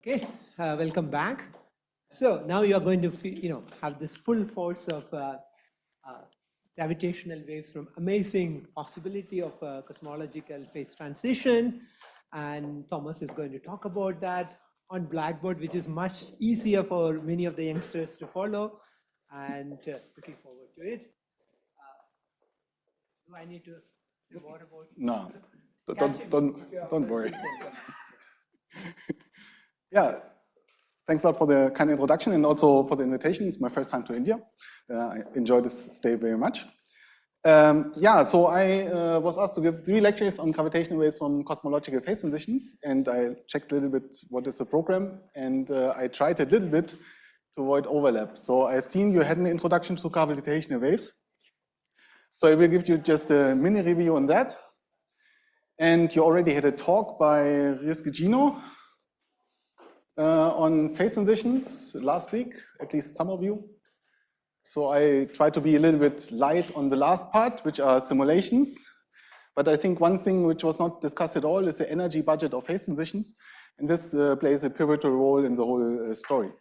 Okay, welcome back. So now you are going to have this full force of gravitational waves from amazing possibility of cosmological phase transitions, and Thomas is going to talk about that on Blackboard, which is much easier for many of the youngsters to follow, and looking forward to it. Do I need to say more about? No, don't worry. Yeah, thanks a lot for the kind introduction and also for the invitation. It's my first time to India. I enjoyed this stay very much. Yeah, so I was asked to give 3 lectures on gravitational waves from cosmological phase transitions, and I checked a little bit what is the program, and I tried a little bit to avoid overlap. So I've seen you had an introduction to gravitational waves. So I will give you just a mini review on that. And you already had a talk by Riesgino on phase transitions last week, at least some of you. So I try to be a little bit light on the last part, which are simulations. But I think one thing which was not discussed at all is the energy budget of phase transitions. And this plays a pivotal role in the whole story.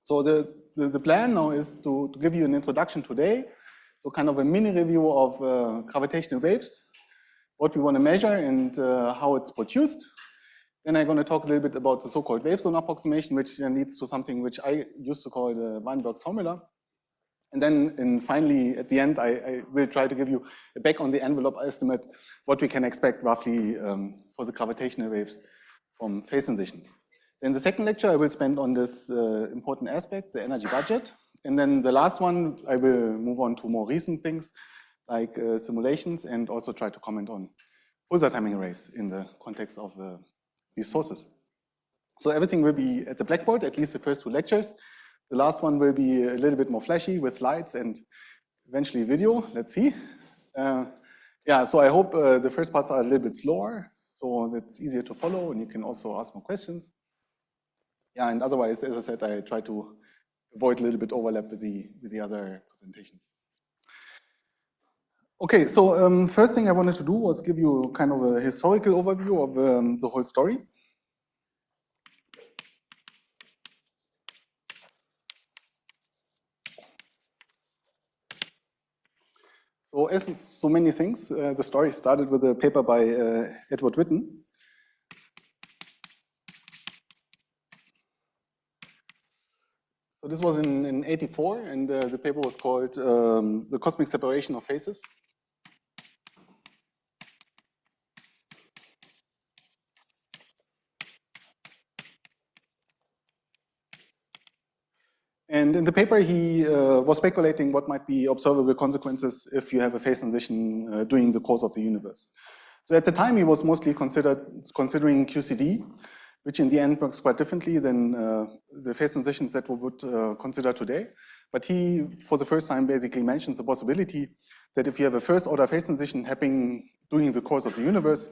So the plan now is to give you an introduction today. So kind of a mini review of gravitational waves, what we want to measure and how it's produced. Then I'm going to talk a little bit about the so-called wave zone approximation, which leads to something which I used to call the Weinberg's formula. And then finally, at the end, I will try to give you a back on the envelope estimate, what we can expect roughly for the gravitational waves from phase transitions. Then the second lecture I will spend on this important aspect, the energy budget. And then the last one, I will move on to more recent things like simulations and also try to comment on pulsar timing arrays in the context of these sources. So everything will be at the Blackboard, at least the first 2 lectures. The last one will be a little bit more flashy with slides and eventually video. Let's see. Yeah, so I hope the first parts are a little bit slower, so it's easier to follow, and you can also ask more questions. Yeah, and otherwise, as I said, I try to avoid a little bit overlap with the other presentations. Okay, so first thing I wanted to do was give you kind of a historical overview of the whole story. So as so many things, the story started with a paper by Edward Witten. So this was in 84, and the paper was called The Cosmic Separation of Phases. And in the paper, he was speculating what might be observable consequences if you have a phase transition during the course of the universe. So at the time, he was mostly considering QCD, which in the end works quite differently than the phase transitions that we would consider today. But he, for the first time, basically mentions the possibility that if you have a first-order phase transition happening during the course of the universe,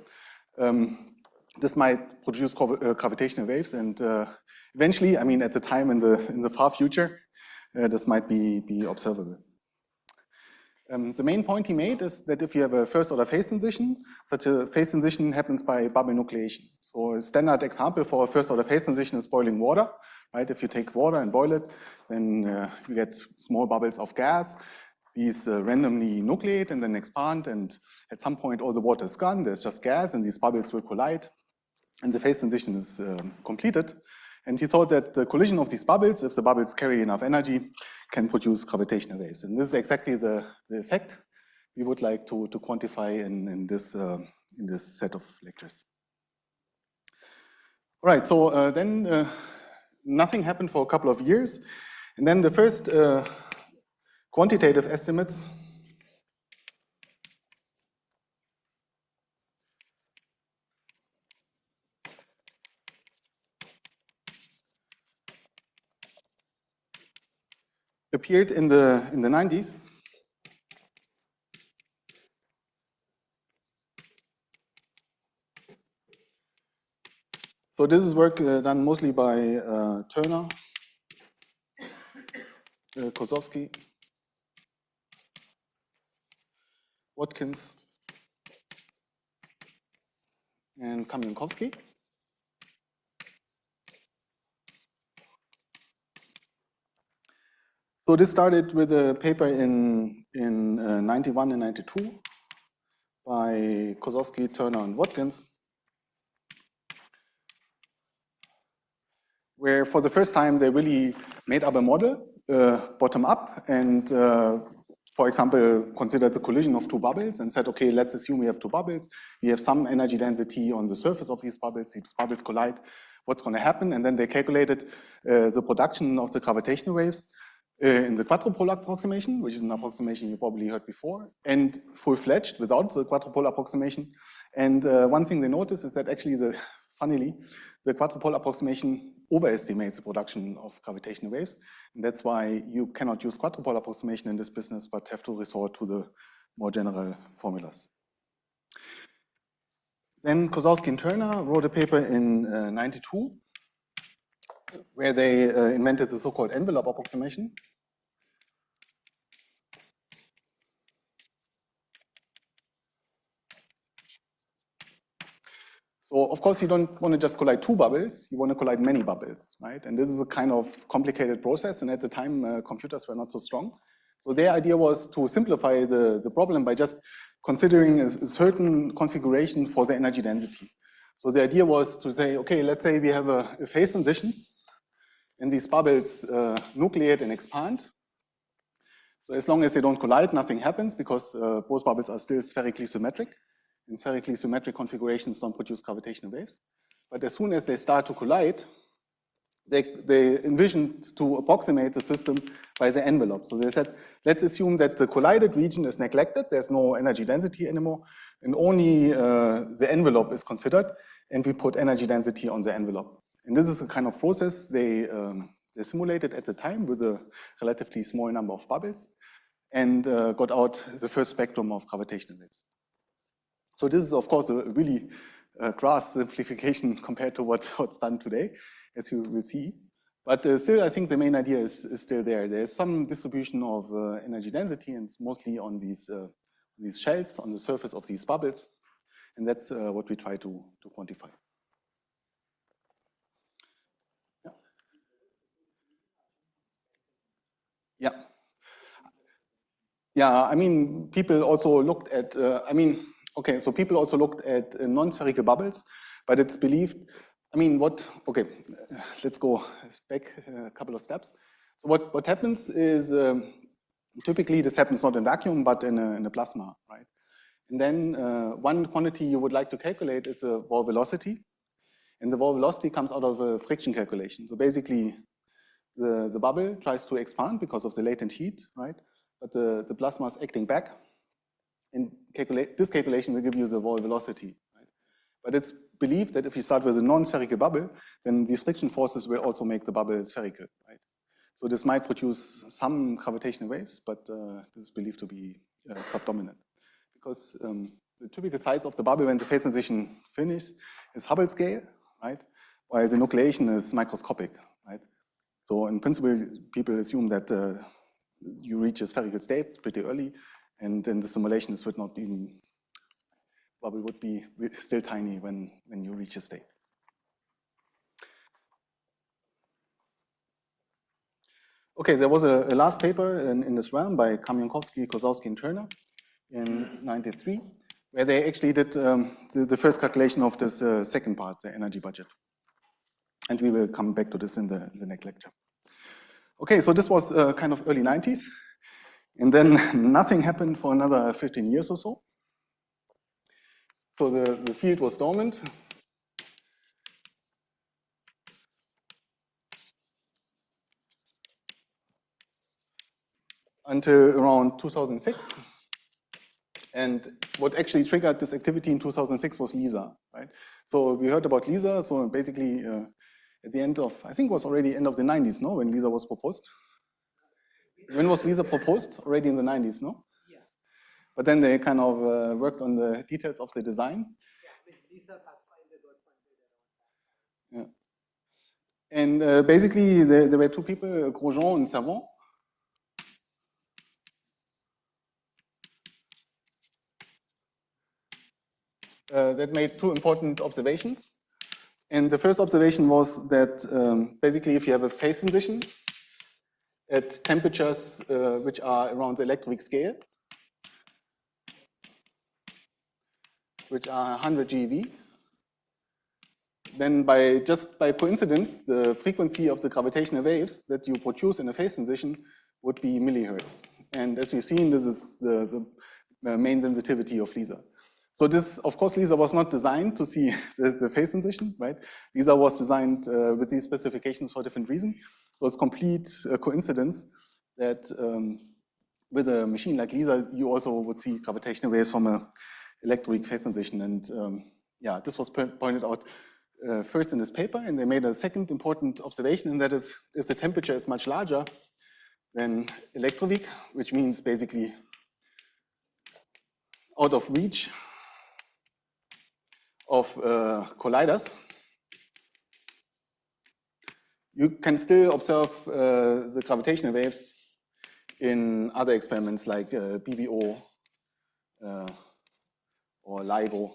this might produce gravitational waves, and eventually, I mean, at the time in the far future, this might be observable. The main point he made is that if you have a first-order phase transition, such a phase transition happens by bubble nucleation. So a standard example for a first-order phase transition is boiling water, right? If you take water and boil it, then you get small bubbles of gas. These randomly nucleate and then expand, and at some point all the water is gone, there's just gas, and these bubbles will collide, and the phase transition is completed. And he thought that the collision of these bubbles, if the bubbles carry enough energy, can produce gravitational waves. And this is exactly the effect we would like to quantify in this set of lectures. All right, so then nothing happened for a couple of years. And then the first quantitative estimates appeared in the 90s. So this is work done mostly by Turner, Kozowski, Watkins, and Kamyankowski. So this started with a paper in 91 and 92 by Kozowski, Turner, and Watkins, where for the first time they really made up a model bottom up and, for example, considered the collision of two bubbles and said, okay, let's assume we have two bubbles. We have some energy density on the surface of these bubbles collide. What's going to happen? And then they calculated the production of the gravitational waves in the quadrupole approximation, which is an approximation you probably heard before, and full-fledged without the quadrupole approximation. And one thing they noticed is that actually, funnily, the quadrupole approximation overestimates the production of gravitational waves. And that's why you cannot use quadrupole approximation in this business, but have to resort to the more general formulas. Then Kozowski and Turner wrote a paper in 92, where they invented the so-called envelope approximation. So of course you don't want to just collide two bubbles, you want to collide many bubbles, right? And this is a kind of complicated process, and at the time computers were not so strong. So their idea was to simplify the problem by just considering a certain configuration for the energy density. So the idea was to say, okay, let's say we have a phase transitions, and these bubbles nucleate and expand. So as long as they don't collide, nothing happens because both bubbles are still spherically symmetric. And spherically symmetric configurations don't produce gravitational waves. But as soon as they start to collide, they envisioned to approximate the system by the envelope. So they said, let's assume that the collided region is neglected, there's no energy density anymore, and only the envelope is considered, and we put energy density on the envelope. And this is a kind of process they simulated at the time with a relatively small number of bubbles, and got out the first spectrum of gravitational waves. So this is, of course, a really crass simplification compared to what's done today, as you will see. But still, I think the main idea is still there. There's some distribution of energy density, and it's mostly on these shells on the surface of these bubbles. And that's what we try to quantify. Yeah. Yeah. Yeah, I mean, people also looked at, okay, so people also looked at non-spherical bubbles, but it's believed, okay, let's go back a couple of steps. So what happens is, typically this happens not in vacuum, but in a plasma, right? And then one quantity you would like to calculate is a Wall velocity. And the Wall velocity comes out of a friction calculation. So basically, the bubble tries to expand because of the latent heat, right? But the plasma is acting back. And this calculation will give you the Wall velocity, right? But it's believed that if you start with a non-spherical bubble, then these friction forces will also make the bubble spherical, right? So this might produce some gravitational waves, but this is believed to be subdominant. Because the typical size of the bubble when the phase transition finishes is Hubble scale, right? While the nucleation is microscopic, right? So in principle, people assume that you reach a spherical state pretty early, and in the simulation, this would not even, bubble would be still tiny when you reach a state. Okay, there was a last paper in this realm by Kamyankowski, Kozowski, and Turner in '93, where they actually did the first calculation of this second part, the energy budget. And we will come back to this in the next lecture. Okay, so this was kind of early '90s. And then nothing happened for another 15 years or so. So the field was dormant. Until around 2006. And what actually triggered this activity in 2006 was LISA, right? So we heard about LISA. So basically, at the end of, I think it was already end of the 90s, no, when LISA was proposed? When was LISA proposed? Already in the 90s, no? Yeah. But then they kind of worked on the details of the design. Yeah, LISA Pathfinder got funded around that. Yeah. And basically, there were two people, Grosjean and Savant. That made two important observations. And the first observation was that basically if you have a phase transition at temperatures which are around the electroweak scale, which are 100 GeV, then just by coincidence, the frequency of the gravitational waves that you produce in a phase transition would be millihertz. And as we've seen, this is the main sensitivity of LISA. So this, of course, LISA was not designed to see the phase transition, right? LISA was designed with these specifications for different reasons. So it's complete coincidence that with a machine like LISA, you also would see gravitational waves from a electroweak phase transition. And yeah, this was pointed out first in this paper, and they made a second important observation, and that is if the temperature is much larger than electroweak, which means basically out of reach of colliders, you can still observe the gravitational waves in other experiments like BBO or LIGO,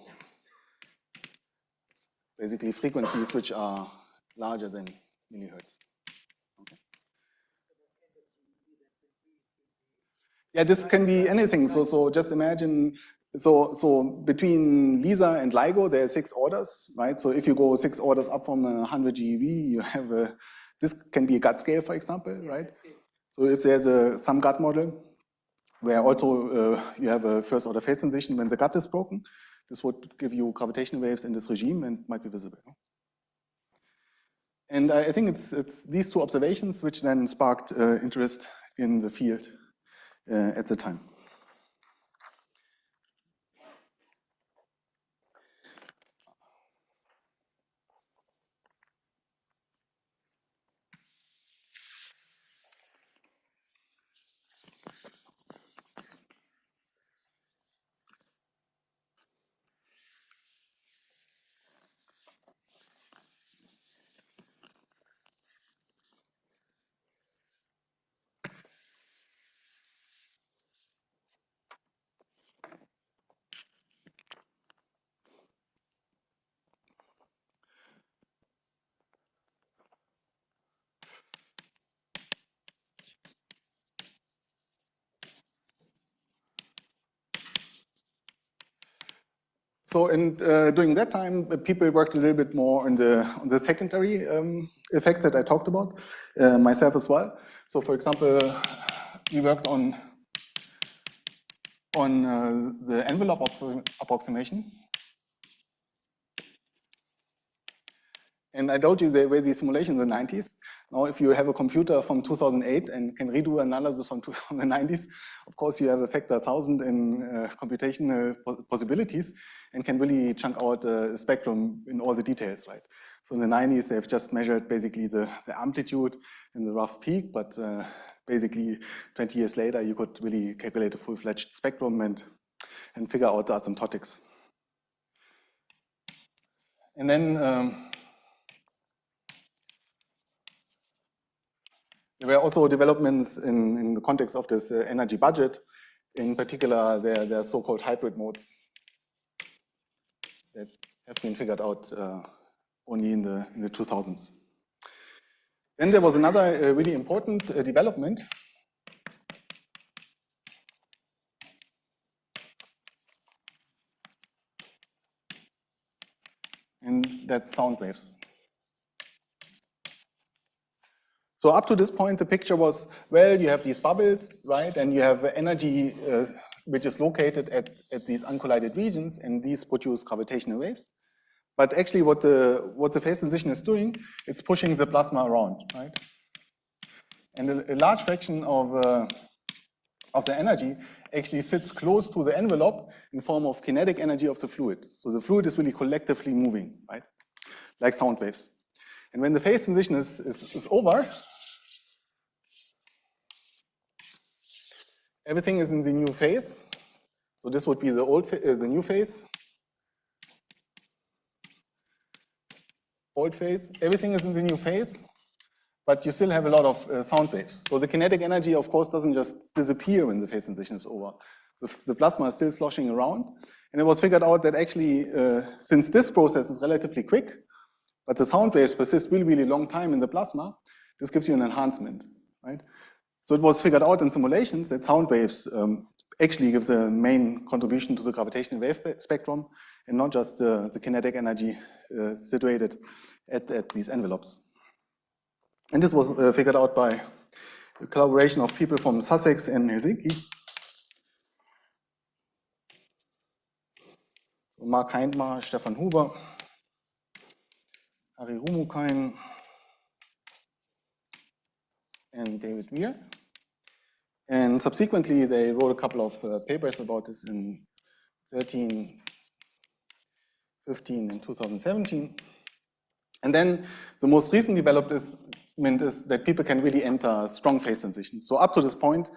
basically frequencies which are larger than millihertz. Okay. Yeah, this can be anything. So just imagine, so between LISA and LIGO, there are 6 orders, right? So if you go 6 orders up from 100 GeV, you have this can be a GUT scale, for example, right? So if there's some GUT model where also you have a first order phase transition when the GUT is broken, this would give you gravitational waves in this regime and might be visible. And I think it's these 2 observations which then sparked interest in the field at the time. So, and during that time, people worked a little bit more on the secondary effects that I talked about, myself as well. So, for example, we worked on the envelope approximation. And I told you there were these simulations in the 90s. Now, if you have a computer from 2008 and can redo analysis from the 90s, of course, you have a factor 1,000 in computational possibilities and can really chunk out a spectrum in all the details, right? So in the 90s, they've just measured basically the amplitude and the rough peak, but basically 20 years later, you could really calculate a full-fledged spectrum and figure out the asymptotics. And then there were also developments in the context of this energy budget. In particular, there are so-called hybrid modes that have been figured out only in the 2000s. Then there was another really important development. And that's sound waves. So up to this point, the picture was, well, you have these bubbles, right? And you have energy which is located at these uncollided regions, and these produce gravitational waves. But actually what the phase transition is doing, it's pushing the plasma around, right? And a large fraction of the energy actually sits close to the envelope in form of kinetic energy of the fluid. So the fluid is really collectively moving, right? Like sound waves. And when the phase transition is over, everything is in the new phase. So this would be the new phase. Old phase. Everything is in the new phase, but you still have a lot of sound waves. So the kinetic energy, of course, doesn't just disappear when the phase transition is over. The plasma is still sloshing around. And it was figured out that actually, since this process is relatively quick, but the sound waves persist really, really long time in the plasma, this gives you an enhancement, right? So it was figured out in simulations that sound waves actually give the main contribution to the gravitational wave spectrum, and not just the kinetic energy situated at these envelopes. And this was figured out by a collaboration of people from Sussex and Helsinki. Mark Heintmar, Stefan Huber, Harry Rumukain, and David Weir. And subsequently, they wrote a couple of papers about this in 13, 15, and 2017. And then the most recent development is that people can really enter strong phase transitions. So up to this point,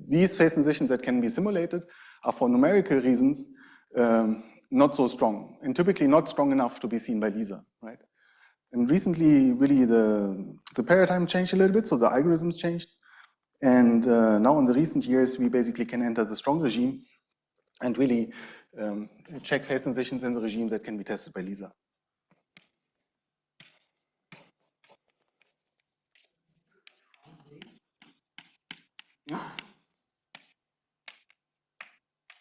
these phase transitions that can be simulated are for numerical reasons not so strong, and typically not strong enough to be seen by LISA, right? And recently, really, the paradigm changed a little bit, so the algorithms changed. And now in the recent years, we basically can enter the strong regime and really check phase transitions in the regime that can be tested by LISA. Yeah.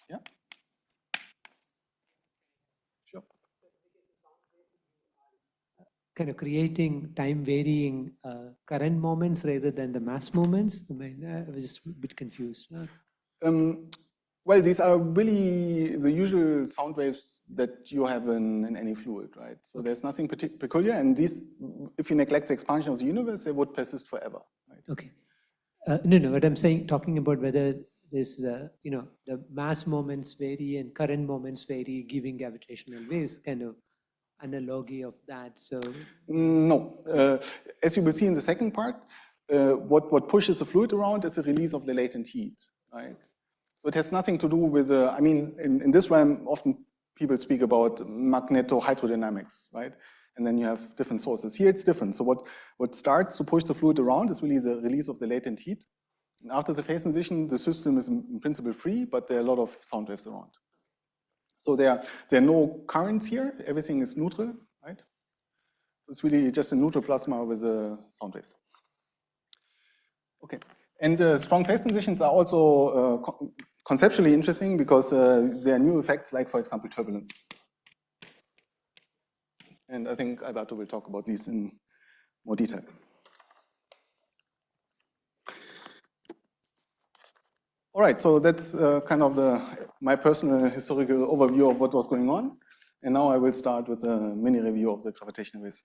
Yeah. Sure. Kind of creating time-varying current moments rather than the mass moments. I mean, I was just a bit confused. Well, these are really the usual sound waves that you have in any fluid, right? So there's nothing peculiar, and these, if you neglect the expansion of the universe, they would persist forever, right? Okay. No, what I'm saying, talking about whether this, the mass moments vary and current moments vary, giving gravitational waves, kind of analogy of that. So no, as you will see in the second part, what pushes the fluid around is the release of the latent heat, right? So it has nothing to do with, I mean, in this realm, often people speak about magneto-hydrodynamics, right? And then you have different sources. Here it's different. So what starts to push the fluid around is really the release of the latent heat. And after the phase transition, the system is in principle free, but there are a lot of sound waves around. So there are no currents here. Everything is neutral, right? It's really just a neutral plasma with sound waves. Okay. And the strong phase transitions are also conceptually interesting because there are new effects like, for example, turbulence. And I think Alberto will talk about these in more detail. All right, so that's kind of my personal historical overview of what was going on. And now I will start with a mini review of the gravitational waves.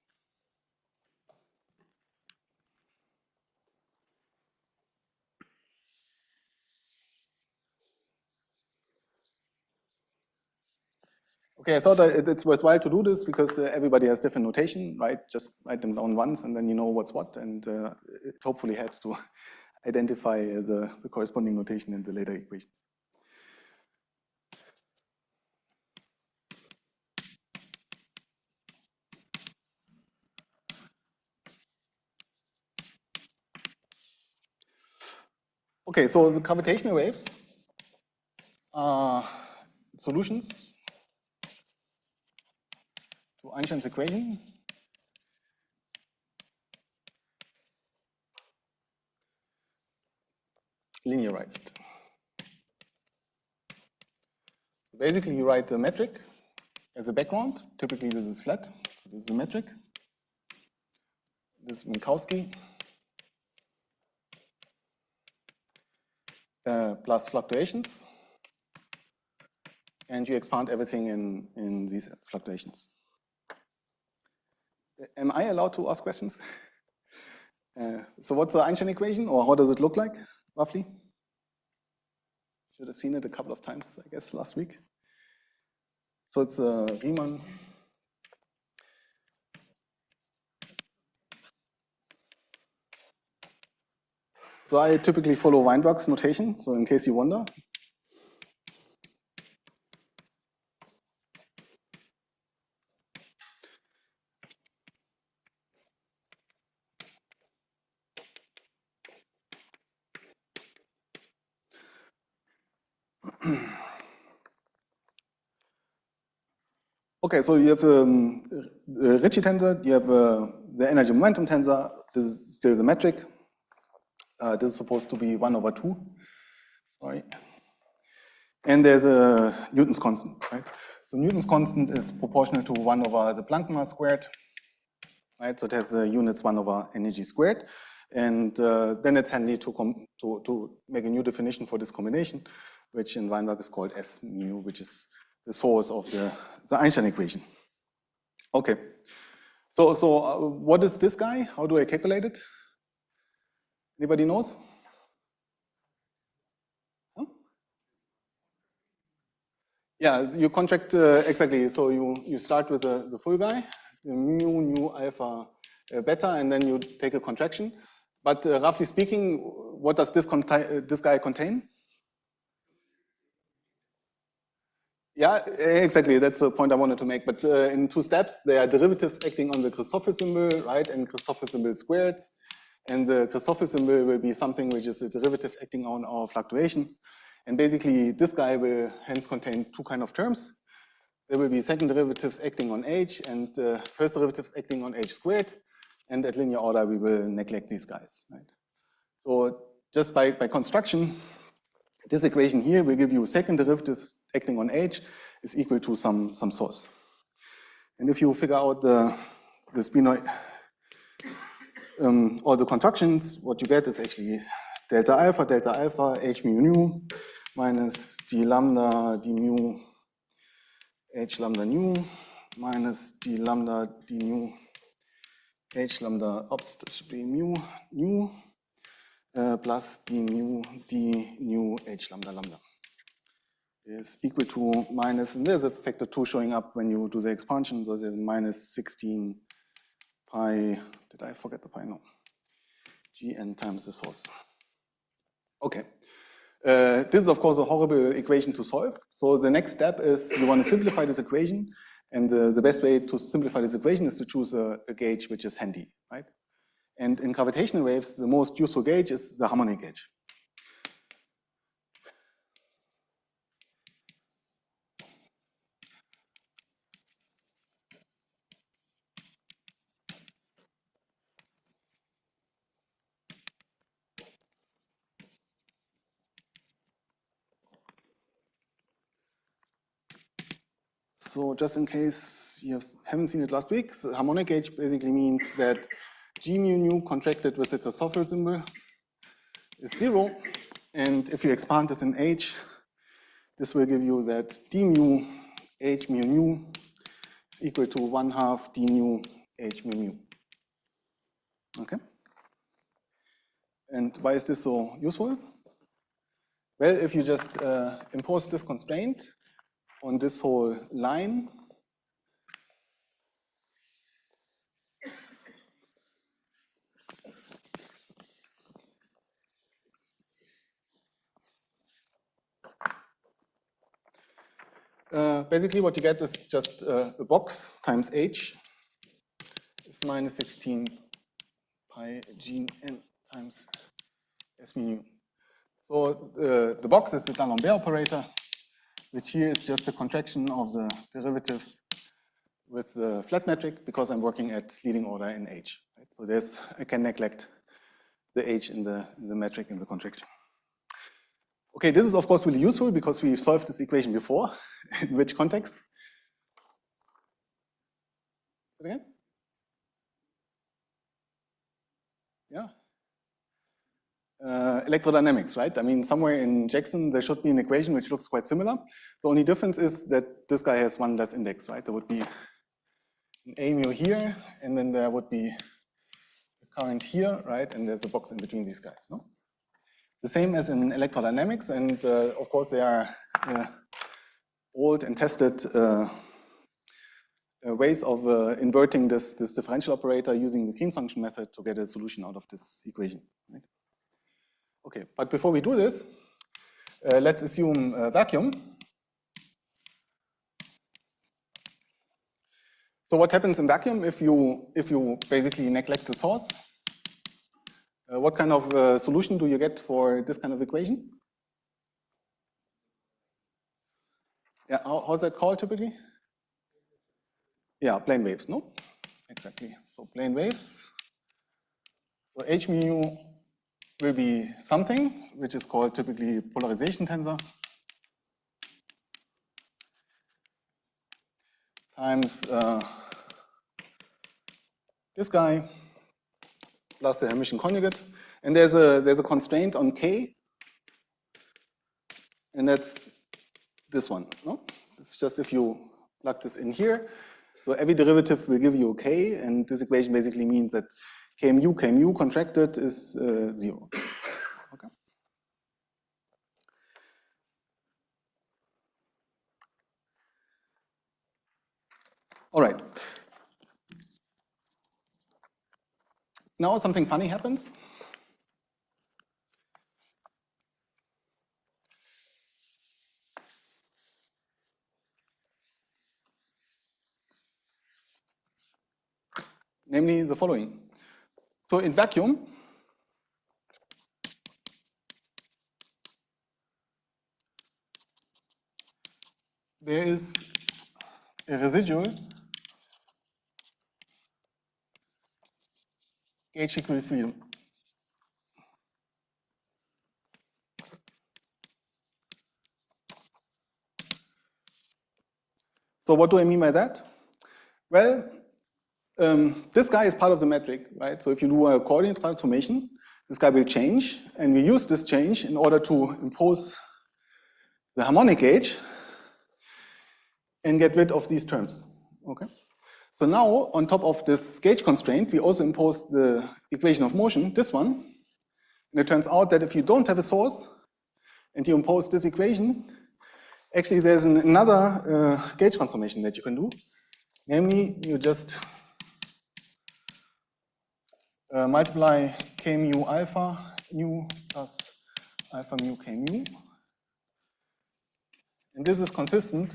Okay, I thought it's worthwhile to do this because everybody has different notation, right? Just write them down once and then you know what's what, and it hopefully helps to identify the corresponding notation in the later equations. Okay, so the gravitational waves are solutions to Einstein's equation. Linearized. So basically, you write the metric as a background. Typically, this is flat. So this is the metric. This is Minkowski plus fluctuations. And you expand everything in these fluctuations. Am I allowed to ask questions? So what's the Einstein equation, or how does it look like, roughly? Should have seen it a couple of times, I guess, last week. So it's Riemann. So I typically follow Weinberg's notation, so in case you wonder. Okay, so you have the Ricci tensor, you have the energy momentum tensor. This is still the metric. This is supposed to be 1 over 2. Sorry. And there's a Newton's constant, right? So Newton's constant is proportional to 1 over the Planck mass squared, right? So it has units 1 over energy squared. And then it's handy to make a new definition for this combination, which in Weinberg is called S mu, which is the source of the Einstein equation. Okay. So what is this guy? How do I calculate it? Anybody knows? Huh? Yeah, you contract exactly. So you start with the full guy, mu, nu, alpha, beta, and then you take a contraction. But roughly speaking, what does this guy contain? Yeah, exactly. That's the point I wanted to make. But in 2 steps, there are derivatives acting on the Christoffel symbol, right, and Christoffel symbol squared. And the Christoffel symbol will be something which is a derivative acting on our fluctuation. And basically, this guy will hence contain 2 kind of terms. There will be second derivatives acting on h and first derivatives acting on h squared. And at linear order, we will neglect these guys, right? So just by construction, this equation here will give you second derivatives acting on h is equal to some source. And if you figure out the spinoid, all the constructions, what you get is actually delta alpha, h mu nu, minus d lambda, d mu, h lambda nu, minus d lambda, d nu, h lambda, oops, this should be mu, nu, plus d mu, d nu, h lambda lambda is equal to minus, and there's a factor 2 showing up when you do the expansion, so there's minus 16 pi, did I forget the pi? No. Gn times the source. Okay. This is, of course, a horrible equation to solve. So the next step is you want to simplify this equation, and the best way to simplify this equation is to choose a gauge which is handy, right? And in gravitational waves, the most useful gauge is the harmonic gauge. So just in case you haven't seen it last week, the harmonic gauge basically means that g mu nu contracted with the Christoffel symbol is 0. And if you expand this in h, this will give you that d mu h mu nu is equal to 1/2 d nu h mu nu. Okay? And why is this so useful? Well, if you just impose this constraint on this whole line, basically what you get is just a box times h is minus 16 pi g n times s mu nu. So the box is the D'Alembert operator, which here is just a contraction of the derivatives with the flat metric, because I'm working at leading order in h. Right? So I can neglect the h in the metric in the contraction. Okay, this is of course really useful because we've solved this equation before. In which context? Again? Yeah. Electrodynamics, right? I mean, somewhere in Jackson, there should be an equation which looks quite similar. The only difference is that this guy has 1 less index, right? There would be an A mu here, and then there would be a current here, right? And there's a box in between these guys, no? The same as in electrodynamics, and of course, there are old and tested ways of inverting this differential operator using the Green function method to get a solution out of this equation, right? Okay, but before we do this, let's assume a vacuum. So what happens in vacuum if you basically neglect the source? What kind of solution do you get for this kind of equation? Yeah, how's that called typically? Yeah, plane waves, no? Exactly. So plane waves. So h mu will be something which is called typically polarization tensor times this guy plus the Hermitian conjugate. And there's a constraint on K, and that's this one. No? It's just if you plug this in here. So every derivative will give you a K, and this equation basically means that K mu contracted is 0. Okay. All right. Now something funny happens. Namely the following. So in vacuum, there is a residual gauge equilibrium. So what do I mean by that? Well, this guy is part of the metric, right? So if you do a coordinate transformation, this guy will change, and we use this change in order to impose the harmonic gauge and get rid of these terms, okay? So now, on top of this gauge constraint, we also impose the equation of motion, this one, and it turns out that if you don't have a source and you impose this equation, actually there's another gauge transformation that you can do. Namely, you just multiply k mu alpha mu plus alpha mu k mu. And this is consistent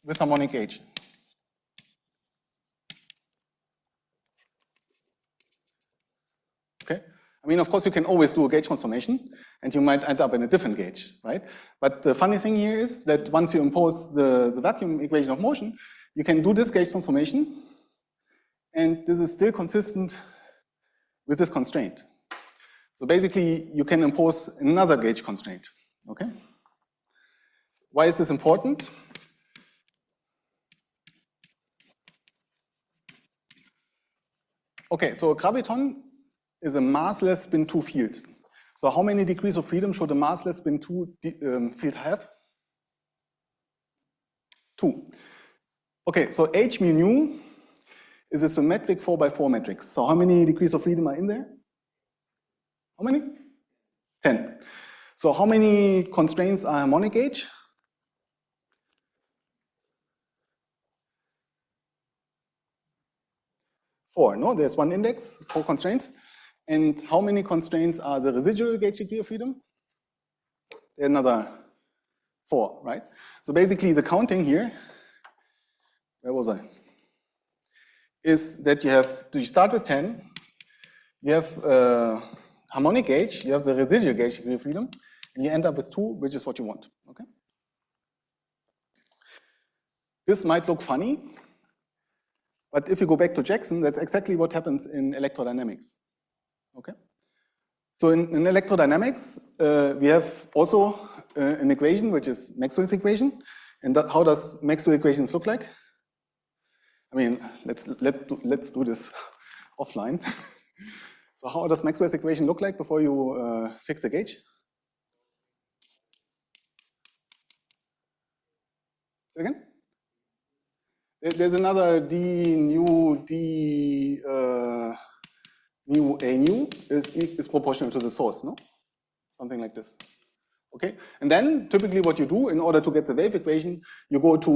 with harmonic gauge. Okay? I mean, of course, you can always do a gauge transformation, and you might end up in a different gauge, right? But the funny thing here is that once you impose the vacuum equation of motion, you can do this gauge transformation, and this is still consistent with this constraint. So basically, you can impose another gauge constraint, okay? Why is this important? Okay, so a graviton is a massless spin 2 field. So how many degrees of freedom should a massless spin 2 field have? 2. Okay, so H mu nu is a symmetric 4x4 matrix. So how many degrees of freedom are in there? How many? 10. So how many constraints are harmonic gauge? 4, no? There's one index, 4 constraints. And how many constraints are the residual gauge degree of freedom? Another 4, right? So basically the counting here, where was I? Is that you start with 10, you have harmonic gauge, you have the residual gauge degree of freedom, and you end up with 2, which is what you want, okay? This might look funny, but if you go back to Jackson, that's exactly what happens in electrodynamics, okay? So in electrodynamics, we have also an equation, which is Maxwell's equation. And how does Maxwell's equations look like? I mean, let's do this offline. So how does Maxwell's equation look like before you fix the gauge? Say again? There's another d nu mu a nu is proportional to the source, no? Something like this. Okay, and then typically what you do in order to get the wave equation, you go to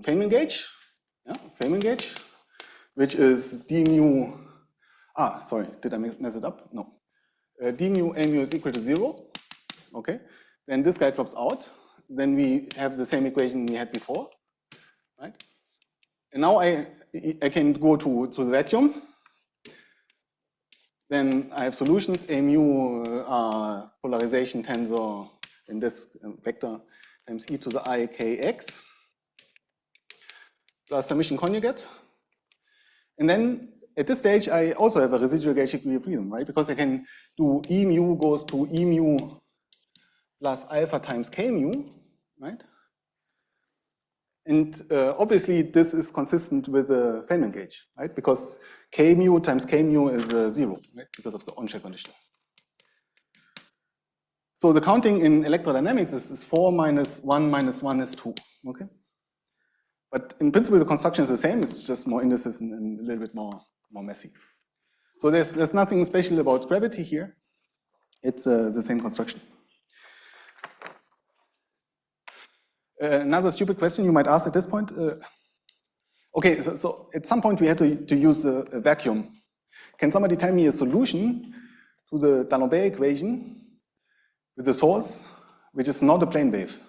Feynman gauge, yeah, Feynman gauge, which is d mu. Sorry, did I mess it up? No. D mu a mu is equal to 0. Okay, then this guy drops out. Then we have the same equation we had before, right? And now I can go to the vacuum. Then I have solutions. A mu polarization tensor in this vector times e to the I kx. plus emission conjugate. And then at this stage, I also have a residual gauge degree of freedom, right? Because I can do E mu goes to E mu plus alpha times K mu, right? And obviously, this is consistent with the Feynman gauge, right? Because K mu times K mu is 0, right? Because of the on-shell condition. So the counting in electrodynamics is 4 minus 1 is 2, okay? But in principle, the construction is the same. It's just more indices and a little bit more messy. So there's nothing special about gravity here. It's the same construction. Another stupid question you might ask at this point. Okay, so at some point we had to use a vacuum. Can somebody tell me a solution to the D'Alembert equation with the source, which is not a plane wave?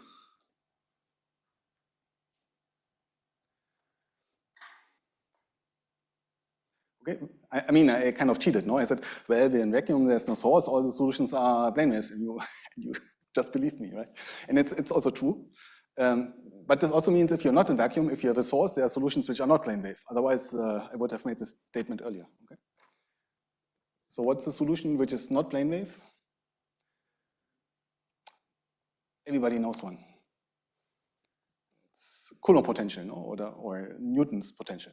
Okay, I mean, I kind of cheated, no? I said, well, we're in vacuum, there's no source, all the solutions are plane waves, and you just believed me, right? And it's also true. But this also means if you're not in vacuum, if you have a source, there are solutions which are not plane wave. Otherwise, I would have made this statement earlier, okay? So what's the solution which is not plane wave? Everybody knows one. It's Coulomb potential, no? Or Newton's potential.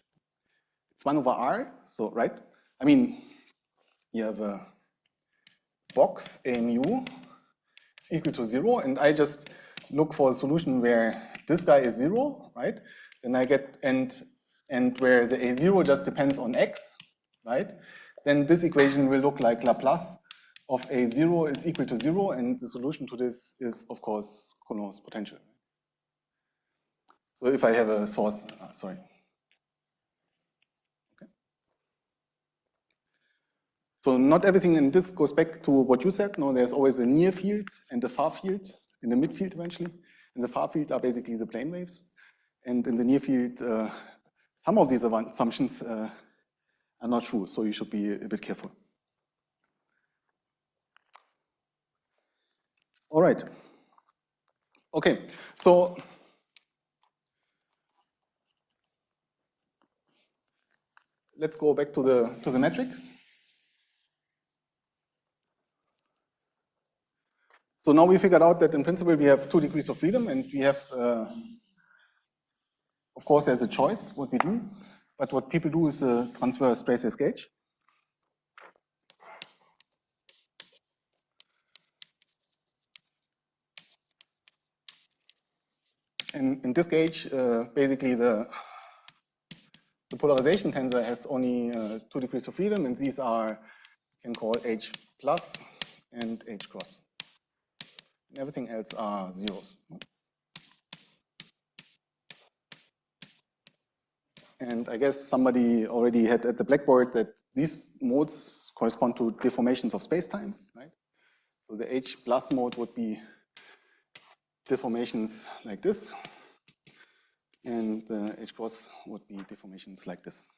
It's 1 over r, so, right? I mean, you have a box, A mu, is equal to 0, and I just look for a solution where this guy is 0, right? Then I get, and where the A0 just depends on x, right? Then this equation will look like Laplace of A0 is equal to 0, and the solution to this is, of course, Coulomb's potential. So if I have a source, sorry. Okay. So not everything in this goes back to what you said. No, there's always a near field and a far field, and a midfield eventually. And the far field are basically the plane waves. And in the near field, some of these assumptions are not true, so you should be a bit careful. All right. Okay, so let's go back to the metric. So now we figured out that in principle we have 2 degrees of freedom, and we have, of course, there's a choice what we do, but what people do is transfer space gauge. And in this gauge, basically the polarization tensor has only 2 degrees of freedom, and these are, you can call H plus and H cross. And everything else are zeros. And I guess somebody already had at the blackboard that these modes correspond to deformations of space-time, right? So the H plus mode would be deformations like this, and the H cross would be deformations like this.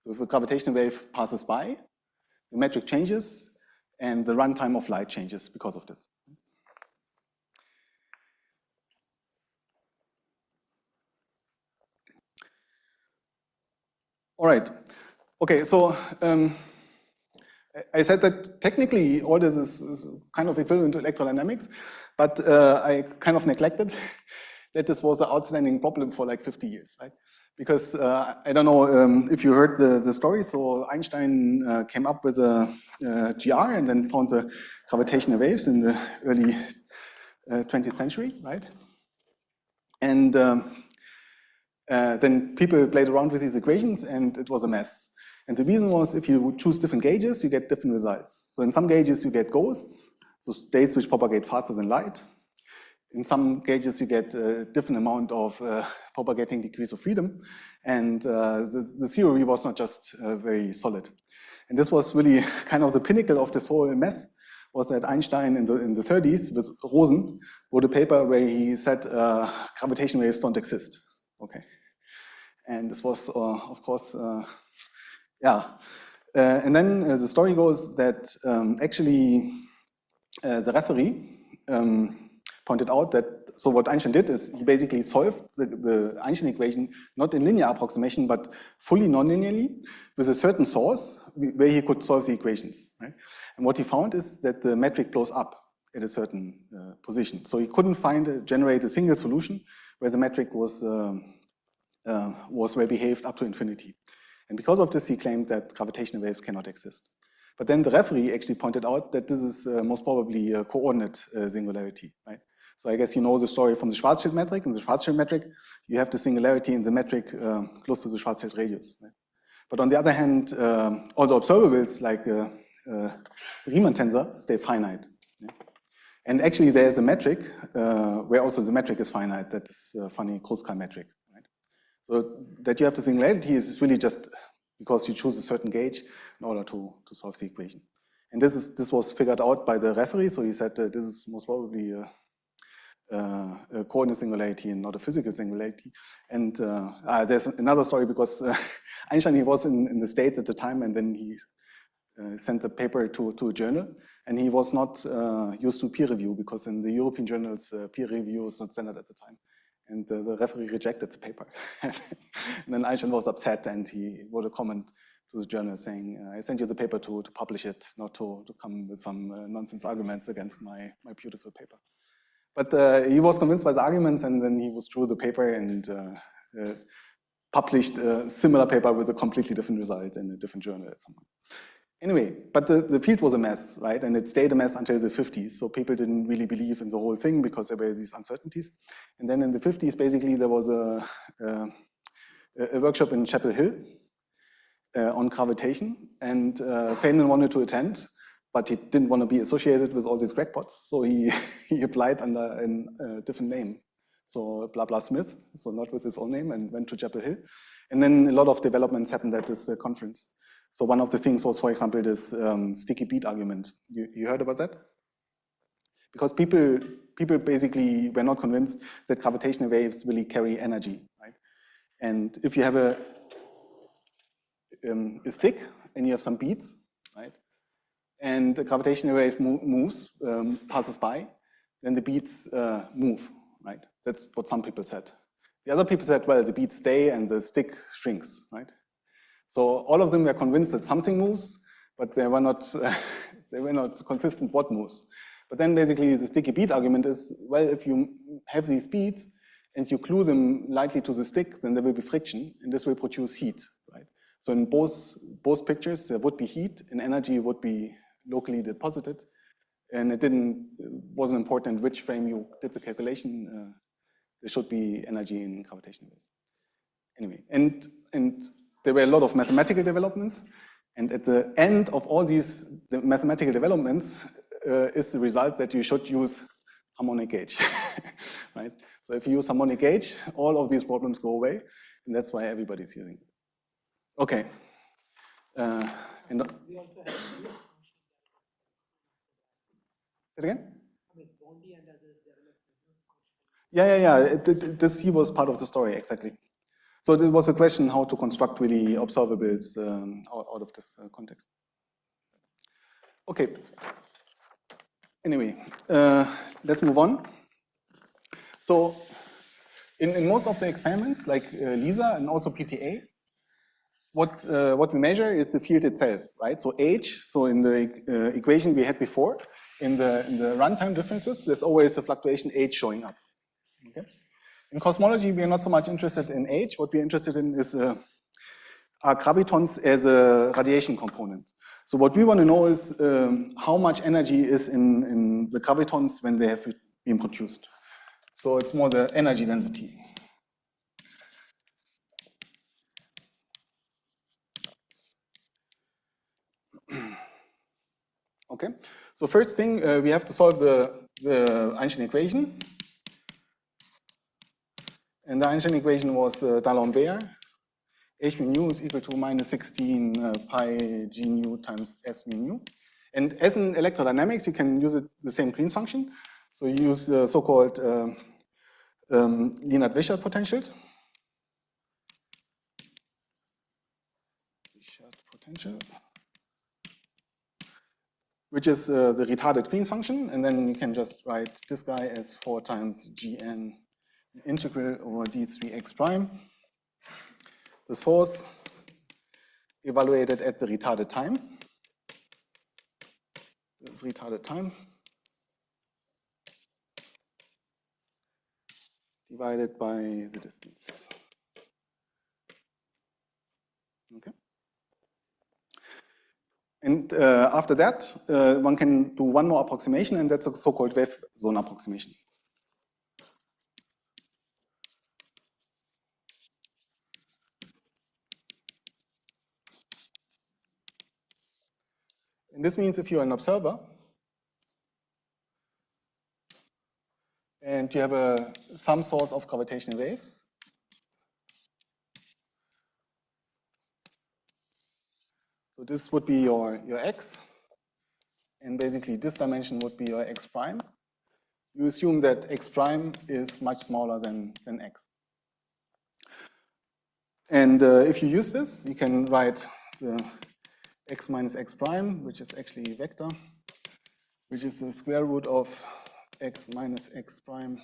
So if a gravitational wave passes by, the metric changes, and the runtime of light changes because of this. All right. Okay, so I said that technically all this is kind of equivalent to electrodynamics, but I kind of neglected that this was an outstanding problem for like 50 years, right? Because I don't know if you heard the story. So Einstein came up with a GR and then found the gravitational waves in the early 20th century, right? And then people played around with these equations, and it was a mess. And the reason was if you choose different gauges, you get different results. So in some gauges, you get ghosts, so states which propagate faster than light. In some gauges, you get a different amount of propagating degrees of freedom. And the theory was not just very solid. And this was really kind of the pinnacle of this whole mess, was that Einstein in the 30s with Rosen wrote a paper where he said gravitational waves don't exist. Okay. And this was, of course, yeah. And then the story goes that actually the referee pointed out that so what Einstein did is he basically solved the Einstein equation not in linear approximation, but fully nonlinearly with a certain source where he could solve the equations. Right? And what he found is that the metric blows up at a certain position. So he couldn't generate a single solution where the metric was well behaved up to infinity. And because of this, he claimed that gravitational waves cannot exist. But then the referee actually pointed out that this is most probably a coordinate singularity, right? So I guess you know the story from the Schwarzschild metric. In the Schwarzschild metric, you have the singularity in the metric close to the Schwarzschild radius. Right? But on the other hand, all the observables like the Riemann tensor stay finite. Yeah? And actually, there's a metric where also the metric is finite. That is a funny Koushik metric. Right? So that you have the singularity is really just because you choose a certain gauge in order to solve the equation. And this was figured out by the referee. So he said this is most probably a coordinate singularity and not a physical singularity. And there's another story because Einstein, he was in the States at the time, and then he sent the paper to a journal, and he was not used to peer review because in the European journals, peer review was not standard at the time. And the referee rejected the paper. And then Einstein was upset, and he wrote a comment to the journal saying, I sent you the paper to publish it, not to come with some nonsense arguments against my beautiful paper. But he was convinced by the arguments, and then he withdrew the paper and published a similar paper with a completely different result in a different journal at some point. Anyway, but the field was a mess, right? And it stayed a mess until the 50s. So people didn't really believe in the whole thing because there were these uncertainties. And then in the 50s, basically, there was a workshop in Chapel Hill on gravitation. And Feynman wanted to attend, but he didn't want to be associated with all these crackpots. So he applied under a different name. So blah, blah Smith, so not with his own name, and went to Chapel Hill. And then a lot of developments happened at this conference. So one of the things was, for example, this sticky bead argument. You heard about that? Because people basically were not convinced that gravitational waves really carry energy, right? And if you have a stick and you have some beads, right? And the gravitational wave moves, passes by, then the beads move, right? That's what some people said. The other people said, well, the beads stay and the stick shrinks, right? So all of them were convinced that something moves, but they were not consistent what moves. But then basically the sticky bead argument is, well, if you have these beads and you glue them lightly to the stick, then there will be friction, and this will produce heat, right? So in both pictures, there would be heat, and energy would be locally deposited, and it wasn't important which frame you did the calculation. There should be energy in gravitational waves. Anyway, and there were a lot of mathematical developments, and at the end of all the mathematical developments is the result that you should use harmonic gauge, right? So if you use harmonic gauge, all of these problems go away, and that's why everybody's using it. Okay. We also have say it again? I mean, Bondi and others developed. Yeah. This he was part of the story, exactly. So there was a question how to construct really observables out of this context. Okay. Anyway, let's move on. So in most of the experiments, like LISA and also PTA, what we measure is the field itself, right? So H, so in the equation we had before, in the runtime differences, there's always a fluctuation H showing up. Okay? In cosmology, we are not so much interested in H. What we're interested in is are gravitons as a radiation component. So what we want to know is how much energy is in the gravitons when they have been produced. So it's more the energy density. Okay, so first thing, we have to solve the Einstein equation. And the Einstein equation was D'Alembert. H mu nu is equal to minus 16 pi g nu times S mu nu. And as in electrodynamics, you can use the same Green's function. So you use the so-called Lienert-Wishart potentials. which is the retarded Green's function, and then you can just write this guy as 4 times Gn integral over d3x prime. The source evaluated at the retarded time. This is retarded time divided by the distance. Okay. And after that, one can do one more approximation, and that's a so-called wave zone approximation. And this means if you're an observer and you have some source of gravitational waves, so this would be your x, and basically this dimension would be your x prime. You assume that x prime is much smaller than x. And if you use this, you can write the x minus x prime, which is actually a vector, which is the square root of x minus x prime,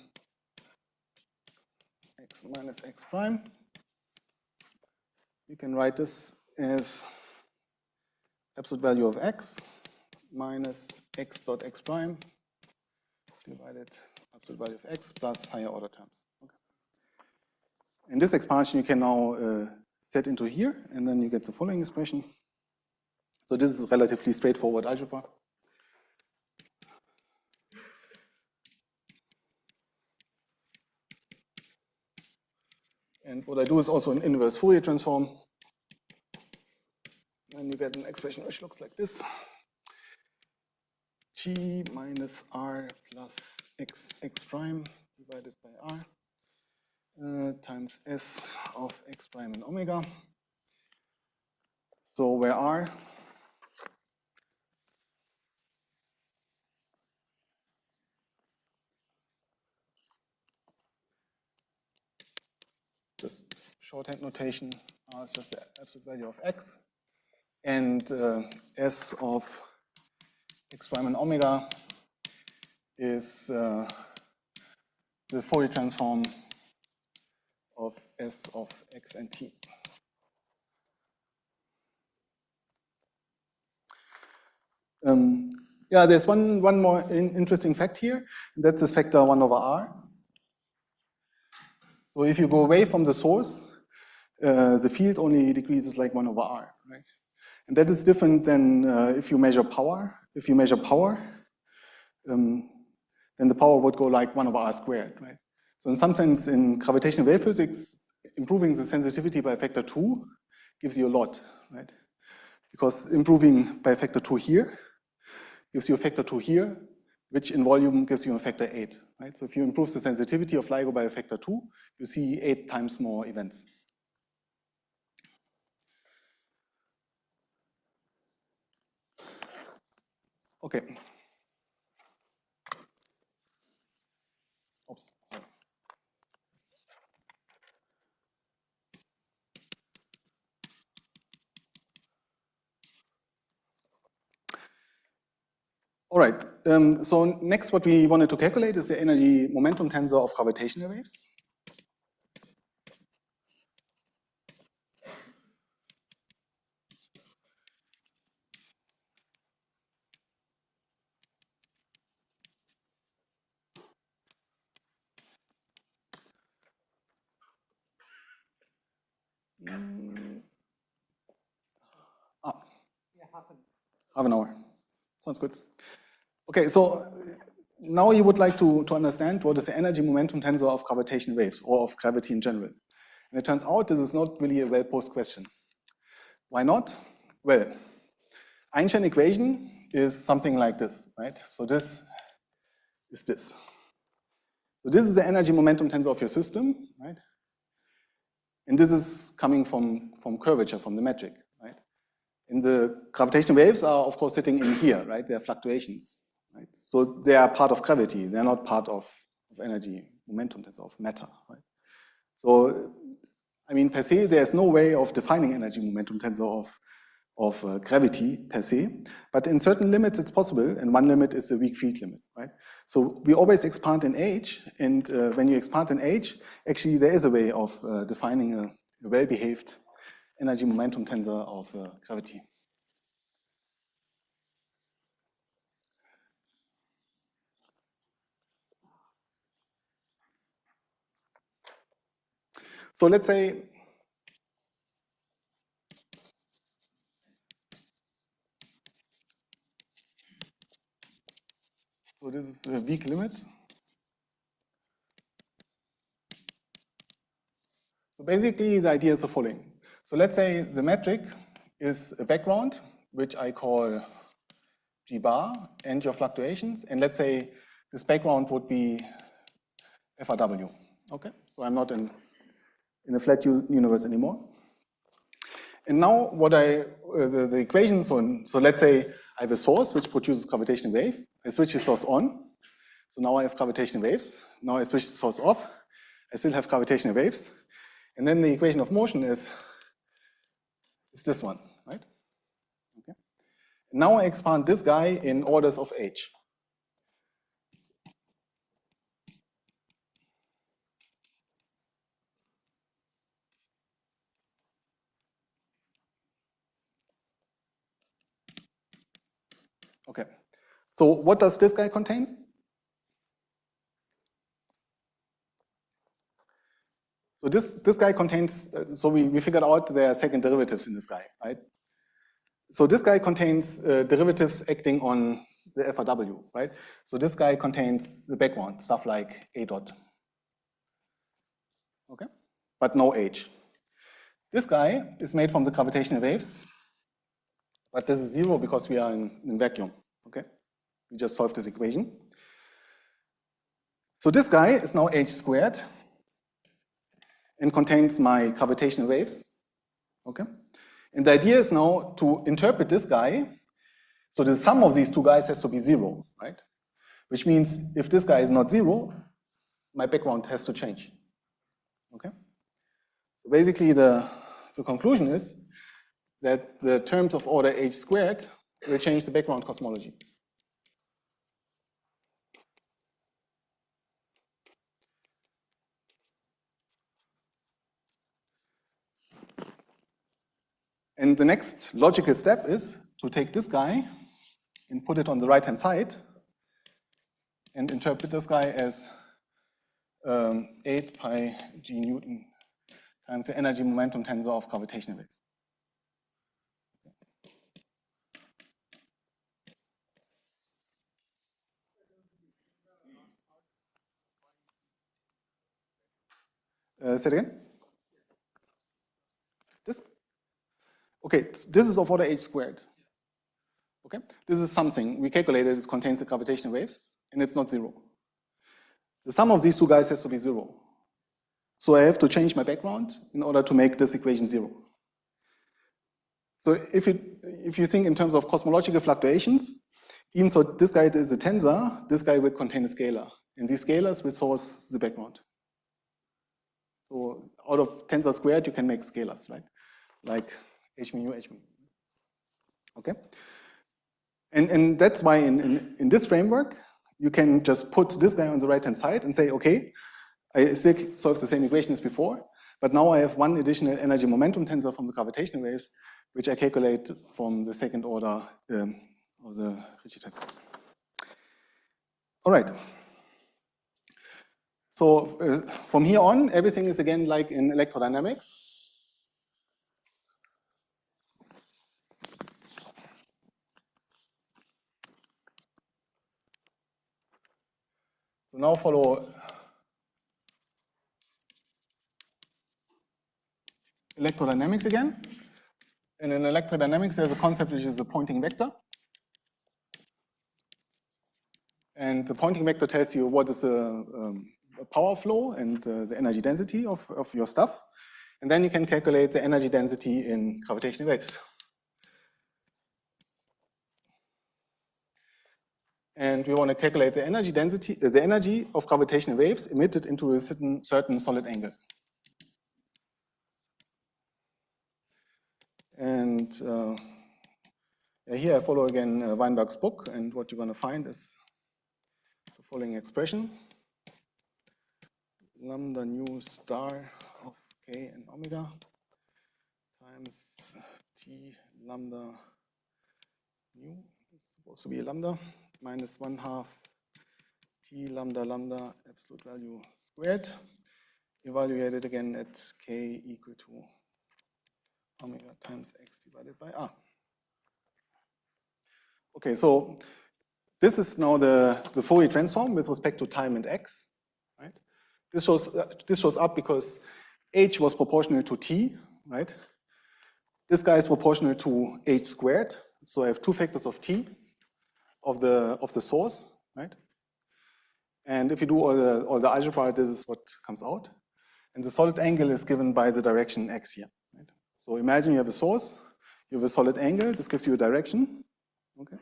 x minus x prime. You can write this as absolute value of x minus x dot x prime divided absolute value of x plus higher order terms. Okay. And this expansion you can now set into here, and then you get the following expression. So this is relatively straightforward algebra. And what I do is also an inverse Fourier transform. And you get an expression which looks like this. G minus R plus x prime divided by R times S of x prime and omega. So where R just shorthand notation, R is just the absolute value of x, and S of x prime and omega is the Fourier transform of S of x and t. Yeah, there's one more interesting fact here, and that's this factor 1 over r. So if you go away from the source, the field only decreases like 1 over r, right? And that is different than if you measure power. If you measure power, then the power would go like 1 over r squared, right? So in some sense, in gravitational wave physics, improving the sensitivity by a factor 2 gives you a lot, right? Because improving by a factor 2 here gives you a factor 2 here, which in volume gives you a factor 8, right? So if you improve the sensitivity of LIGO by a factor 2, you see 8 times more events. Okay. Oops, sorry. All right, so next what we wanted to calculate is the energy momentum tensor of gravitational waves. Yeah, half an hour. Sounds good. Okay, so now you would like to understand what is the energy momentum tensor of gravitational waves, or of gravity in general. And it turns out this is not really a well-posed question. Why not? Well, Einstein equation is something like this, right? So this is this. So this is the energy momentum tensor of your system, right? And this is coming from curvature, from the metric, right? And the gravitational waves are, of course, sitting in here, right? They're fluctuations, right? So they are part of gravity. They're not part of energy momentum tensor, of matter, right? So, I mean, per se, there's no way of defining energy momentum tensor gravity per se, but in certain limits it's possible, and one limit is the weak field limit, right? So we always expand in h, and when you expand in h, actually there is a way of defining a well-behaved energy momentum tensor of gravity. So let's say so this is a weak limit. So basically the idea is the following. So let's say the metric is a background, which I call G bar and your fluctuations, and let's say this background would be FRW. Okay, so I'm not in a flat universe anymore. And now what the equations on, so let's say I have a source which produces gravitational wave. I switch the source on. So now I have gravitational waves. Now I switch the source off. I still have gravitational waves. And then the equation of motion is this one, right? Okay. Now I expand this guy in orders of h. Okay. So what does this guy contain? So this guy contains, so we figured out there are second derivatives in this guy, right? So this guy contains derivatives acting on the FRW, right? So this guy contains the background, stuff like A dot. Okay? But no H. This guy is made from the gravitational waves, but this is zero because we are in vacuum. Okay? We just solved this equation. So this guy is now H squared and contains my gravitational waves. Okay? And the idea is now to interpret this guy. So the sum of these two guys has to be zero, right? Which means if this guy is not zero, my background has to change. Okay? So basically the conclusion is that the terms of order h squared will change the background cosmology. And the next logical step is to take this guy and put it on the right-hand side and interpret this guy as 8 pi g Newton times the energy momentum tensor of gravitational waves. Say it again? This? Okay, this is of order h squared. Okay, this is something we calculated. It contains the gravitational waves, and it's not zero. The sum of these two guys has to be zero. So I have to change my background in order to make this equation zero. So if you think in terms of cosmological fluctuations, even though this guy is a tensor, this guy will contain a scalar, and these scalars will source the background. So out of tensor squared, you can make scalars, right? Like h mu, h mu. Okay. And that's why in this framework, you can just put this guy on the right-hand side and say, okay, I still solve the same equation as before, but now I have one additional energy momentum tensor from the gravitational waves, which I calculate from the second order of the Ricci tensor. All right. So from here on, everything is again like in electrodynamics. So now follow electrodynamics again. And in electrodynamics, there's a concept which is the Poynting vector. And the Poynting vector tells you what is the power flow and the energy density of your stuff. And then you can calculate the energy density in gravitational waves. And we want to calculate the energy density, the energy of gravitational waves emitted into a certain solid angle. And Here I follow again Weinberg's book, and what you're going to find is the following expression. Lambda nu star of k and omega times t lambda nu, it's supposed to be a lambda, minus 1/2 t lambda lambda absolute value squared, evaluated again at k equal to omega times x divided by r. Okay, so this is now the Fourier transform with respect to time and x, right? This shows up because h was proportional to t, right? This guy is proportional to h squared, so I have two factors of t of the source, right? And if you do all the algebra, this is what comes out. And the solid angle is given by the direction x here, right? So imagine you have a source, you have a solid angle, this gives you a direction, okay?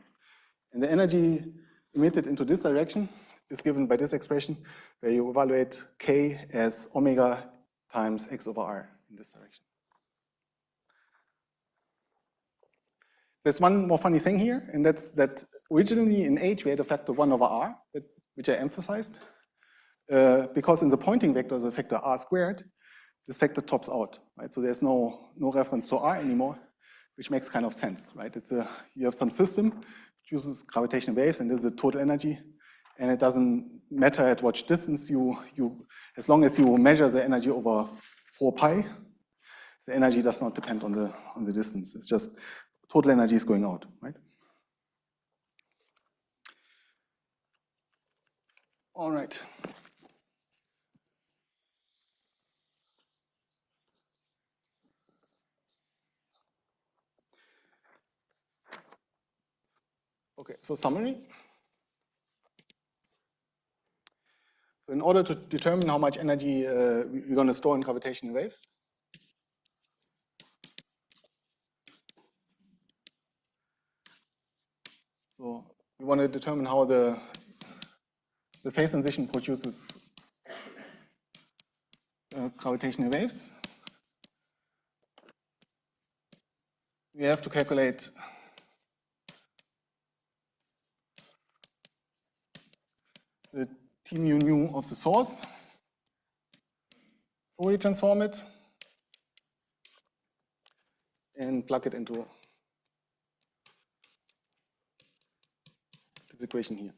And the energy emitted into this direction is given by this expression, where you evaluate k as omega times x over r in this direction. There's one more funny thing here, and that's that originally in h we had a factor 1 over r, which I emphasized. Because in the pointing vector, the factor r squared, this factor tops out, right? So there's no reference to r anymore, which makes kind of sense, right? You have some system which uses gravitational waves, and this is the total energy, and it doesn't matter at what distance as long as you measure the energy over 4 pi, the energy does not depend on the distance. It's just total energy is going out, right? All right. Okay, so summary. So in order to determine how much energy we're going to store in gravitational waves, so we want to determine how the phase transition produces gravitational waves. We have to calculate the T mu nu of the source, Fourier transform it, and plug it into this equation here.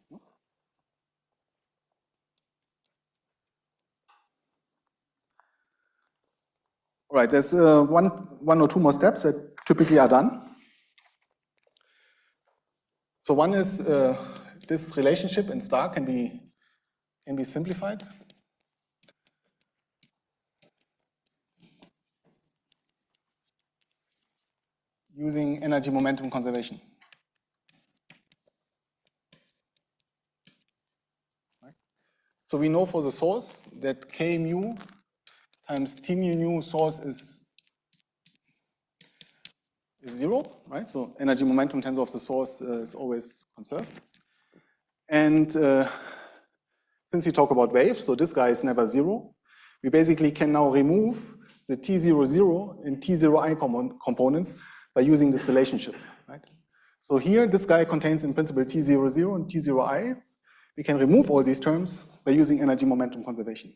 All right, there's one or two more steps that typically are done. So one is this relationship in star can be simplified. Using energy momentum conservation. Right? So we know for the source that k mu times t mu nu source is 0, right? So energy momentum tensor of the source is always conserved. And since we talk about waves, so this guy is never 0, we basically can now remove the t00 and t0i components by using this relationship, right? So here, this guy contains in principle t00 and t0i. We can remove all these terms by using energy momentum conservation.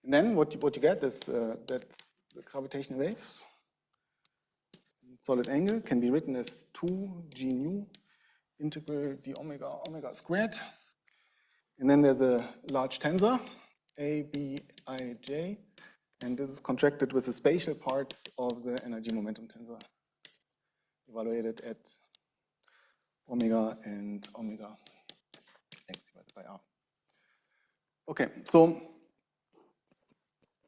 And then what you get is that the gravitational waves solid angle can be written as 2g nu integral d omega squared. And then there's a large tensor, A, B, I, J, and this is contracted with the spatial parts of the energy momentum tensor, evaluated at omega and omega x divided by r. Okay, so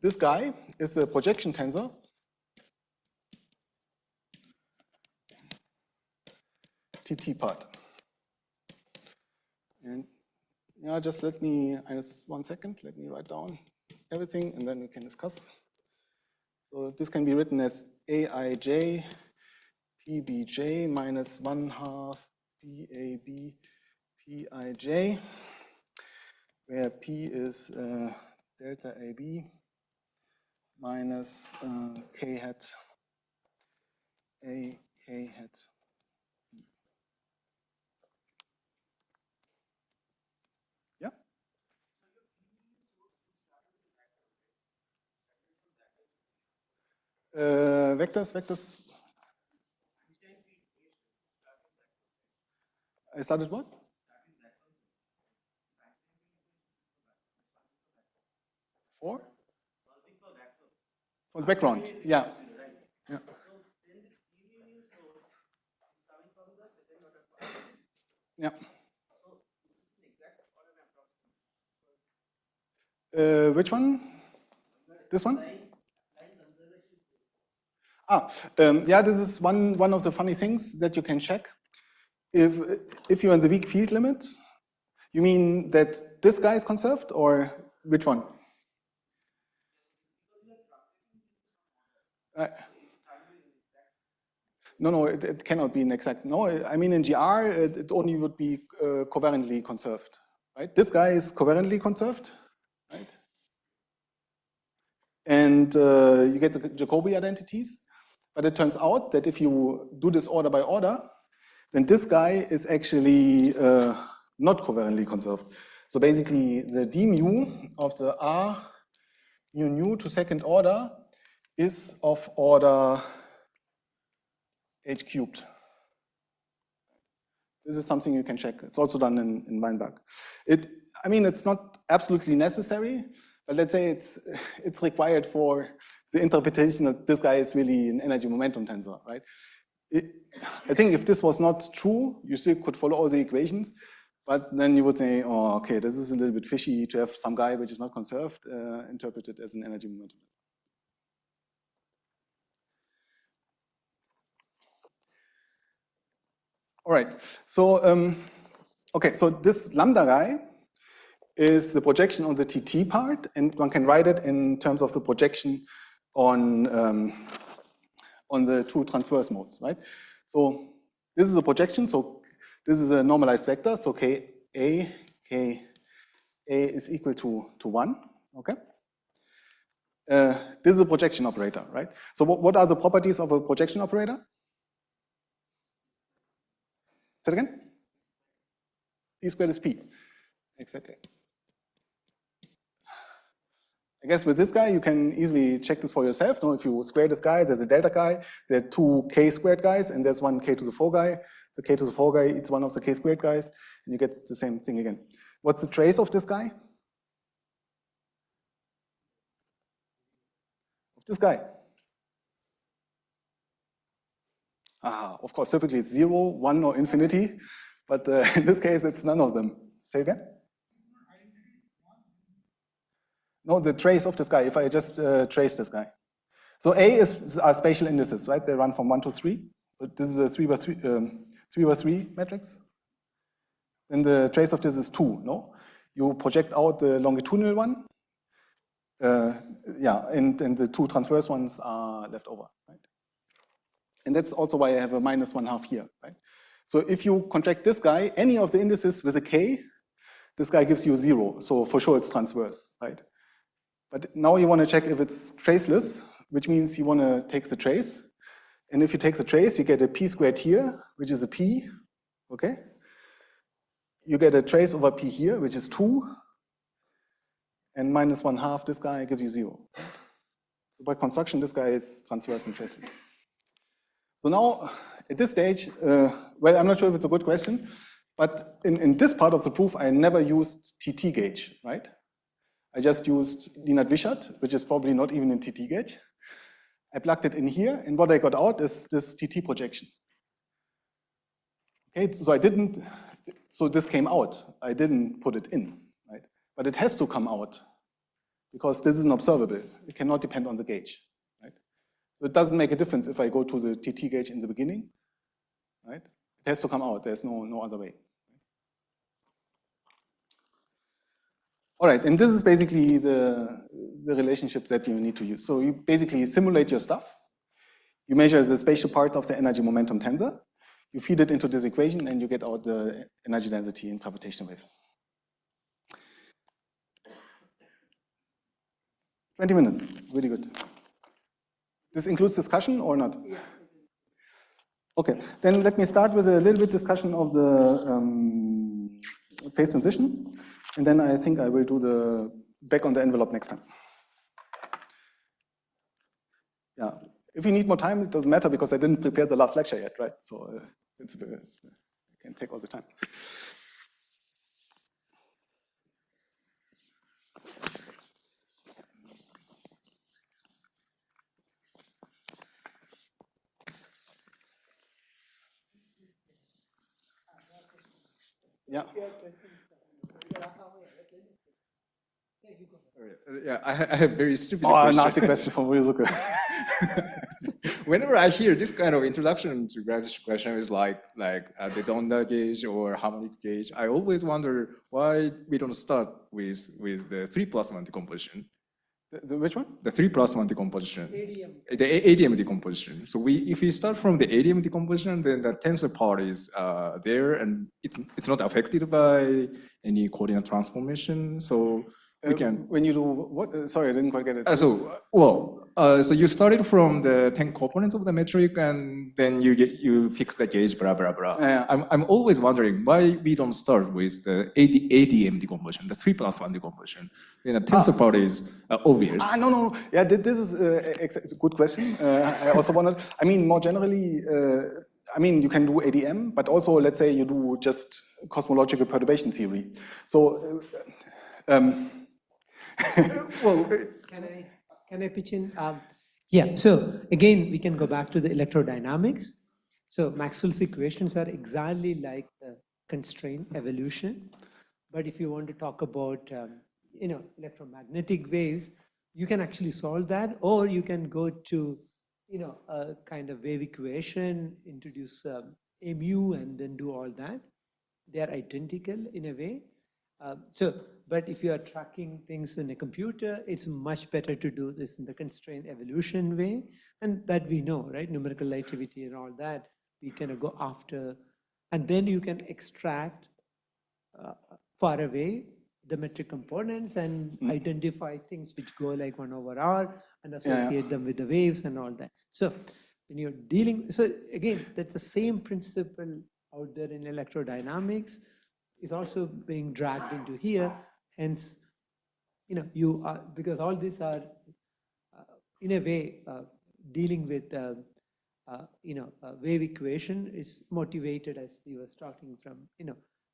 this guy is a projection tensor. TT part. And yeah, just let me, just 1 second, let me write down everything and then we can discuss. So this can be written as Aij PBJ minus 1/2 PAB PIJ, where P is delta AB minus K hat A K hat. Yeah. Vectors. I started what? For? For the background. Yeah. Yeah. Yeah. Which one? This one? Yeah, this is one of the funny things that you can check. If you're in the weak field limit, you mean that this guy is conserved, or which one? No, it cannot be an exact. No, I mean in GR, it only would be covariantly conserved, right? This guy is covariantly conserved, right? And you get the Jacobi identities. But it turns out that if you do this order by order, then this guy is actually not covariantly conserved. So basically, the d mu of the R mu to second order is of order h cubed. This is something you can check. It's also done in Weinberg. I mean, it's not absolutely necessary, but let's say it's required for the interpretation that this guy is really an energy momentum tensor, right? I think if this was not true, you still could follow all the equations, but then you would say, oh, okay, this is a little bit fishy to have some guy which is not conserved interpreted as an energy momentum tensor. All right, so, okay, so this lambda guy is the projection on the TT part, and one can write it in terms of the projection on the two transverse modes, right? So this is a projection, so this is a normalized vector, so Ka is equal to 1, okay? This is a projection operator, right? So what are the properties of a projection operator? Say it again? P squared is P. Exactly. I guess with this guy, you can easily check this for yourself. No, if you square this guy, there's a delta guy, there are two k squared guys, and there's one k to the 4 guy. The k to the 4 guy, it's one of the k squared guys, and you get the same thing again. What's the trace of this guy? Of this guy? Of course, typically it's 0, 1, or infinity, but in this case, it's none of them. Say again? No, the trace of this guy, if I just trace this guy. So A are spatial indices, right? They run from 1 to 3. So this is a 3 by 3 matrix. And the trace of this is 2, no? You project out the longitudinal one. Yeah, and the two transverse ones are left over, right? And that's also why I have a minus 1/2 here, right? So if you contract this guy, any of the indices with a k, this guy gives you 0. So for sure it's transverse, right? But now you want to check if it's traceless, which means you want to take the trace. And if you take the trace, you get a p squared here, which is a p, okay? You get a trace over p here, which is 2. And minus 1/2, this guy gives you 0. So by construction, this guy is transverse and traceless. So now, at this stage, well, I'm not sure if it's a good question, but in this part of the proof, I never used TT gauge, right? I just used Lienert-Wiechert, which is probably not even in TT gauge. I plugged it in here, and what I got out is this TT projection. Okay, so this came out. I didn't put it in, right? But it has to come out because this isn't observable. It cannot depend on the gauge, right? So it doesn't make a difference if I go to the TT gauge in the beginning, right? It has to come out. There's no other way. All right, and this is basically the relationship that you need to use. So you basically simulate your stuff. You measure the spatial part of the energy momentum tensor. You feed it into this equation, and you get out the energy density in gravitational waves. 20 minutes, really good. This includes discussion or not? Yeah. Okay, then let me start with a little bit discussion of the phase transition, and then I think I will do the back on the envelope next time. Yeah, if you need more time, it doesn't matter because I didn't prepare the last lecture yet, right? So I can take all the time. Yeah. Yeah, I have very stupid question. question. Nasty question from Ryuzuka. Whenever I hear this kind of introduction to gravity question is like the Dutta gauge or harmonic gauge, I always wonder why we don't start with the 3+1 decomposition. Which one? The 3+1 decomposition. ADM. The ADM decomposition. So if we start from the ADM decomposition, then the tensor part is there, and it's not affected by any coordinate transformation. So we can. When you do what? Sorry, I didn't quite get it. So you started from the 10 components of the metric, and then you fix the gauge, blah blah blah. I'm always wondering why we don't start with the ADM decomposition, the 3+1 decomposition. Then the tensor part is obvious. No. Yeah, this is a good question. I also wanted. I mean, more generally. I mean, you can do ADM, but also, let's say you do just cosmological perturbation theory. So. Well, can I pitch in? Yeah, so again, we can go back to the electrodynamics. So Maxwell's equations are exactly like the constraint evolution. But if you want to talk about, electromagnetic waves, you can actually solve that, or you can go to, a kind of wave equation, introduce mu, and then do all that. They are identical in a way. But if you are tracking things in a computer, it's much better to do this in the constraint evolution way. And that we know, right? Numerical relativity and all that, we can go after. And then you can extract far away the metric components and identify things which go like 1/r and associate them with the waves and all that. So when you're dealing, so again, that's the same principle out there in electrodynamics is also being dragged into here. Hence, you are, because all these are in a way dealing with wave equation is motivated, as you were talking from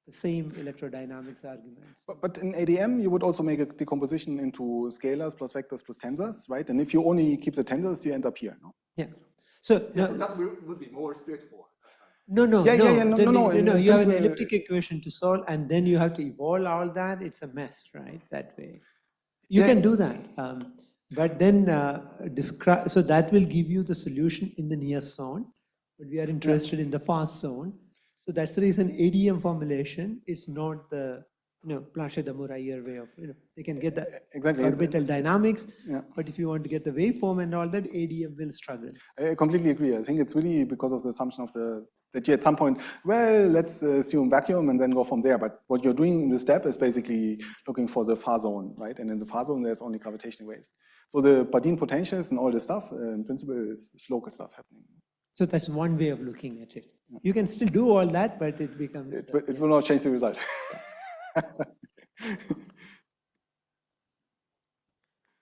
the same electrodynamics arguments. But in ADM, you would also make a decomposition into scalars plus vectors plus tensors, right? And if you only keep the tensors, you end up here, no? Yeah. So that would be more straightforward. No. You have an elliptic equation to solve, and then you have to evolve all that. It's a mess, right? That way, you can do that, but then describe. So that will give you the solution in the near zone, but we are interested in the fast zone. So that's the reason ADM formulation is not the Blanchet-Damour-Iyer way of they can get the orbital dynamics, but if you want to get the waveform and all that, ADM will struggle. I completely agree. I think it's really because of the assumption of that you at some point, well, let's assume vacuum and then go from there. But what you're doing in this step is basically looking for the far zone, right? And in the far zone, there's only gravitational waves. So the Bardeen potentials and all this stuff, in principle, is local stuff happening. So that's one way of looking at it. You can still do all that, but it becomes... It will not change the result.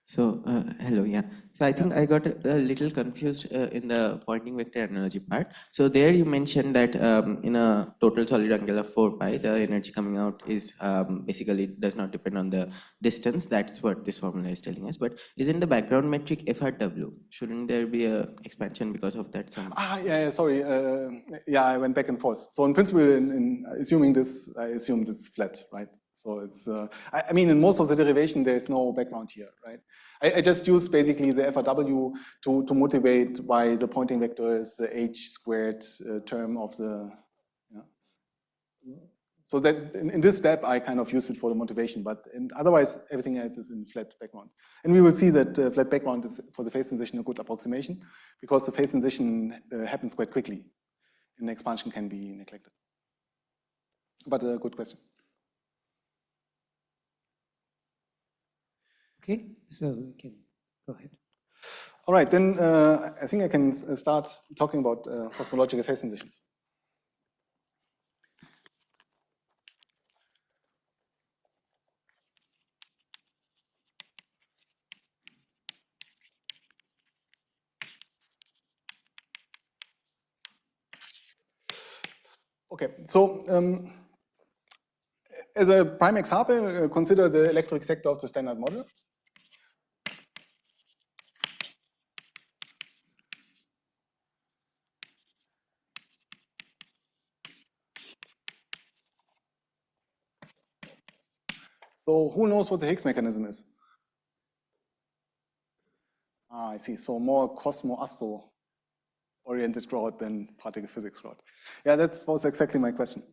So, hello, yeah. So I think I got a little confused in the Poynting vector analogy part. So there you mentioned that in a total solid angle of 4 pi, the energy coming out is basically does not depend on the distance. That's what this formula is telling us. But isn't the background metric FRW? Shouldn't there be a expansion because of that? Sorry. I went back and forth. So in principle, in assuming this, I assumed it's flat, right? So it's, I mean, in most of the derivation, there is no background here, right? I just use basically the FRW to motivate why the Poynting vector is the h squared term of the, So that in this step, I kind of use it for the motivation, but otherwise, everything else is in flat background. And we will see that flat background is, for the phase transition, a good approximation, because the phase transition happens quite quickly, and the expansion can be neglected. But a good question. Okay, so we can go ahead. All right, then I think I can start talking about cosmological phase transitions. Okay, so as a prime example, consider the electric sector of the standard model. So who knows what the Higgs mechanism is? Ah, I see. So more cosmo-astro oriented crowd than particle physics crowd. Yeah, that was exactly my question.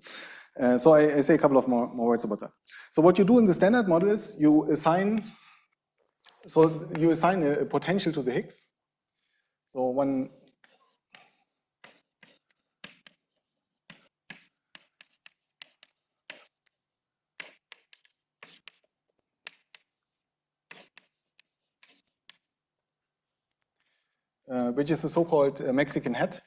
So I say a couple of more words about that. So what you do in the standard model is you assign a potential to the Higgs. So one which is the so-called Mexican hat.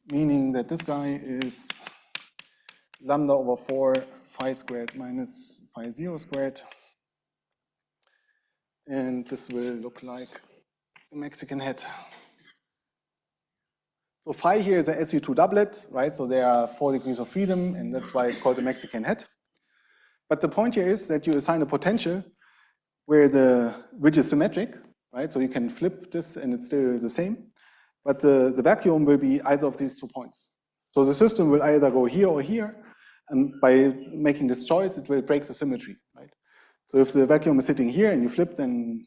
Meaning that this guy is lambda over 4 phi squared minus phi 0 squared. And this will look like a Mexican hat. So phi here is a SU2 doublet, right? So there are 4 degrees of freedom, and that's why it's called a Mexican hat. But the point here is that you assign a potential which is symmetric, right? So you can flip this and it's still the same. But the vacuum will be either of these 2 points. So the system will either go here or here, and by making this choice, it will break the symmetry, right? So if the vacuum is sitting here and you flip, then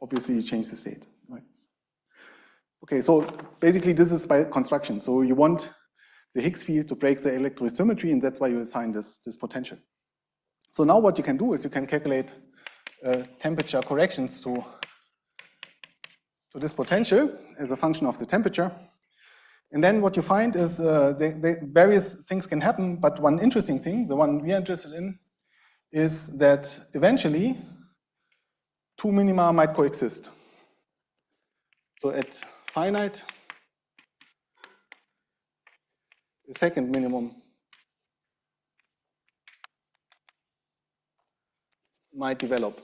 obviously you change the state, right? Okay, so basically this is by construction. So you want the Higgs field to break the electrosymmetry, and that's why you assign this potential. So now what you can do is you can calculate temperature corrections to this potential as a function of the temperature. And then what you find is various things can happen, but one interesting thing, the one we are interested in, is that eventually 2 minima might coexist. So at finite, the second minimum might develop.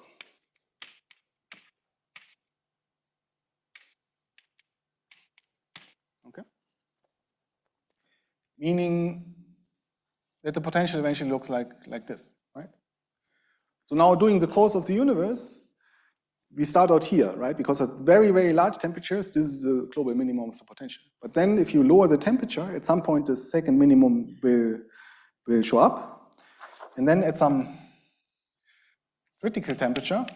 Okay? Meaning that the potential eventually looks like this, right? So now during the course of the universe, we start out here, right? Because at very, very large temperatures, this is the global minimum of the potential. But then if you lower the temperature, at some point the second minimum will show up. And then at some critical temperature,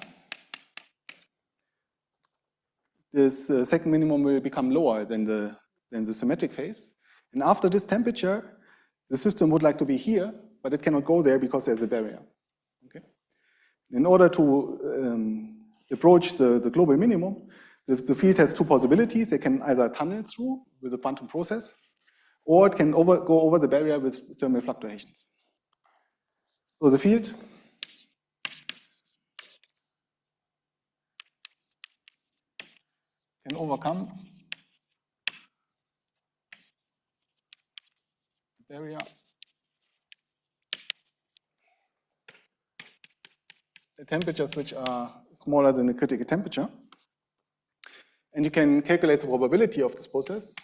this second minimum will become lower than the symmetric phase. And after this temperature, the system would like to be here, but it cannot go there because there's a barrier. Okay? In order to approach the global minimum, the field has 2 possibilities. It can either tunnel through with a quantum process, or it can go over the barrier with thermal fluctuations. So the field can overcome the barrier at temperatures which are smaller than the critical temperature. And you can calculate the probability of this process.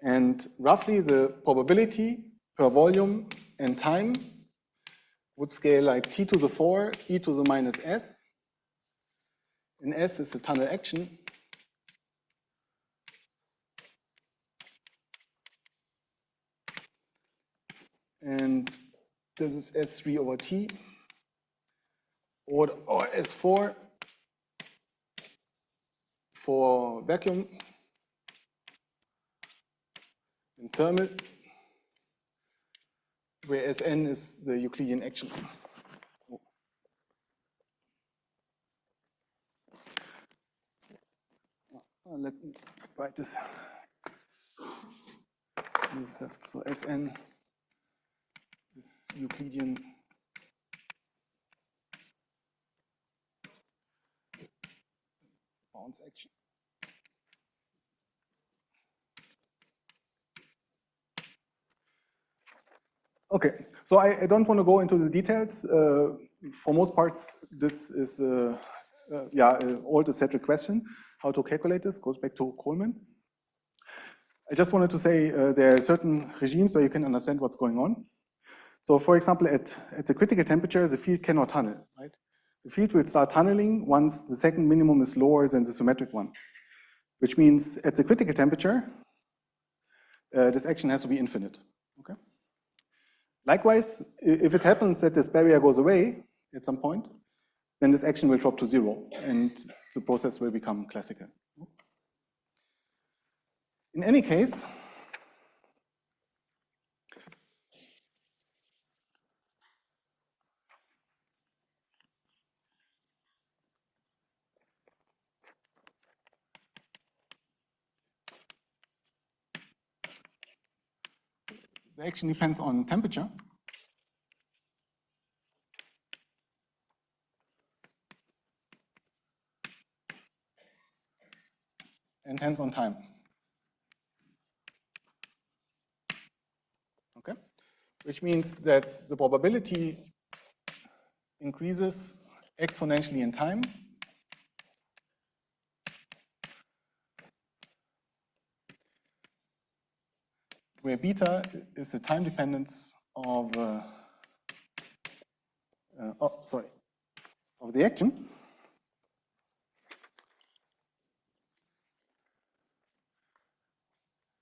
And roughly the probability per volume and time would scale like t to the 4, e to the minus s. And s is the tunnel action. And This is S3 over T, or S4 for vacuum and thermal, where Sn is the Euclidean action. Let me write this. So Sn is Euclidean bounce action. Okay, so I don't want to go into the details. For most parts, this is all the set question. How to calculate this goes back to Coleman. I just wanted to say there are certain regimes where you can understand what's going on. So for example, at the critical temperature, the field cannot tunnel, right? The field will start tunneling once the second minimum is lower than the symmetric one, which means at the critical temperature, this action has to be infinite, okay? Likewise, if it happens that this barrier goes away at some point, then this action will drop to 0 and the process will become classical. In any case, the action depends on temperature. And hence on time. Okay? Which means that the probability increases exponentially in time. Where beta is the time dependence of the action.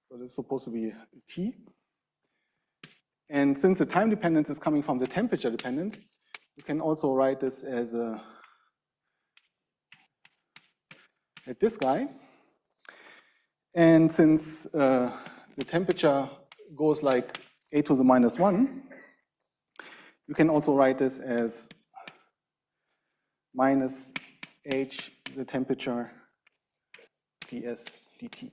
So this is supposed to be T. And since the time dependence is coming from the temperature dependence, you can also write this as this guy. And since the temperature goes like a to the minus 1, you can also write this as minus h the temperature ds dt.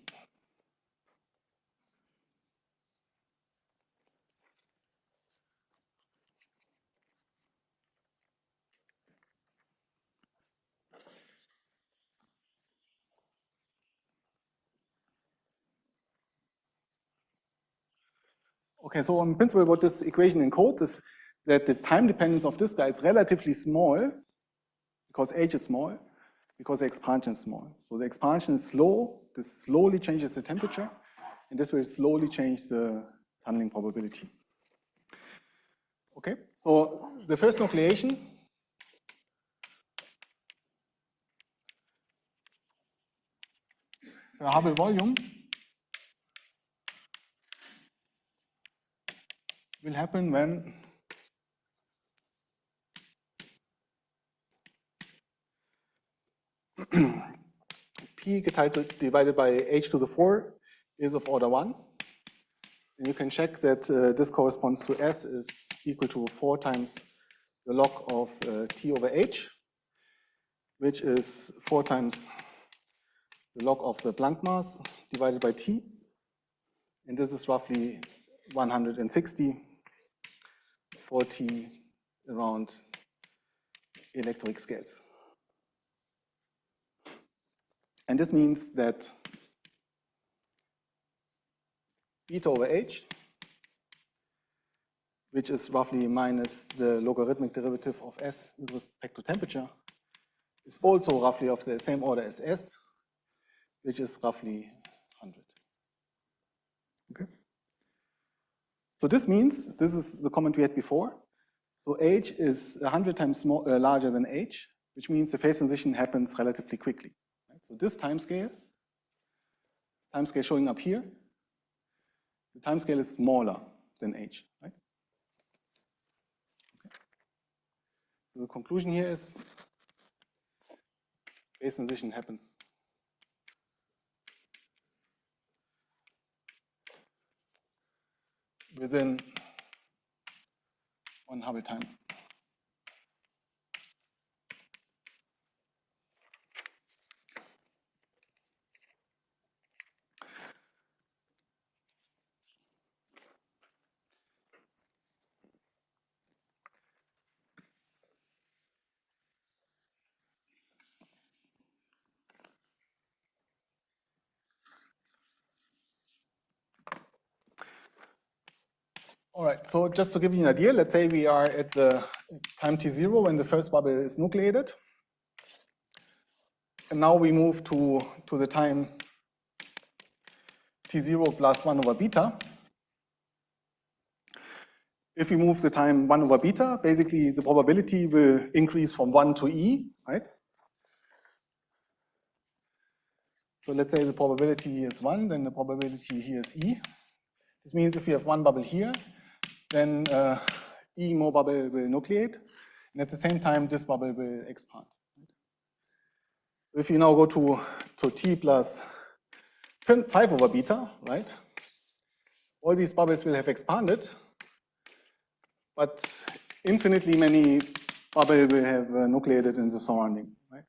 Okay, so in principle, what this equation encodes is that the time dependence of this guy is relatively small, because h is small, because the expansion is small. So the expansion is slow, this slowly changes the temperature, and this will slowly change the tunneling probability. Okay, so the first nucleation per Hubble volume will happen when P divided by h to the 4 is of order 1. And you can check that this corresponds to S is equal to 4 times the log of T over H, which is 4 times the log of the Planck mass divided by T. And this is roughly 160 for T around electric scales. And this means that beta over H, which is roughly minus the logarithmic derivative of S with respect to temperature, is also roughly of the same order as S, which is roughly 100. Okay. So this means, this is the comment we had before, so H is 100 times larger than H, which means the phase transition happens relatively quickly. Right? So this time scale showing up here, the time scale is smaller than H. Right? So the conclusion here is phase transition happens within 1 Hubble time. All right, so just to give you an idea, let's say we are at the time t0 when the first bubble is nucleated. And now we move to the time t0 plus 1 over beta. If we move the time 1 over beta, basically the probability will increase from 1 to e, right? So let's say the probability here is 1, then the probability here is e. This means if we have one bubble here, then e more bubble will nucleate, and at the same time this bubble will expand. So if you now go to t plus 5 over beta, right? All these bubbles will have expanded, but infinitely many bubbles will have nucleated in the surrounding, right?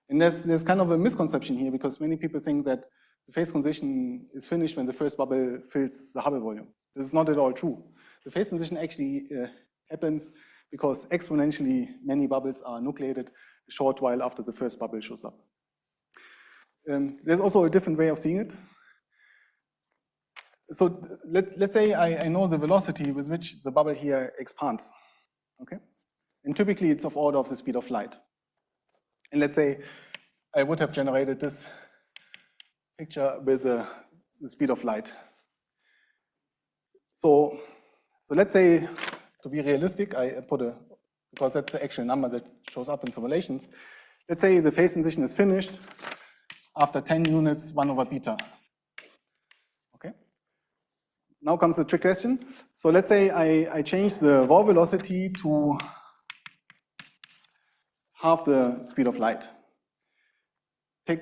And there's kind of a misconception here because many people think that the phase transition is finished when the first bubble fills the Hubble volume. This is not at all true. The phase transition actually happens because exponentially many bubbles are nucleated a short while after the first bubble shows up. There's also a different way of seeing it. So let's say I know the velocity with which the bubble here expands, okay? And typically it's of order of the speed of light. And let's say I would have generated this picture with the speed of light. So let's say, to be realistic, I put because that's the actual number that shows up in simulations. Let's say the phase transition is finished after 10 units 1 over beta. Okay. Now comes the trick question. So let's say I change the raw velocity to half the speed of light.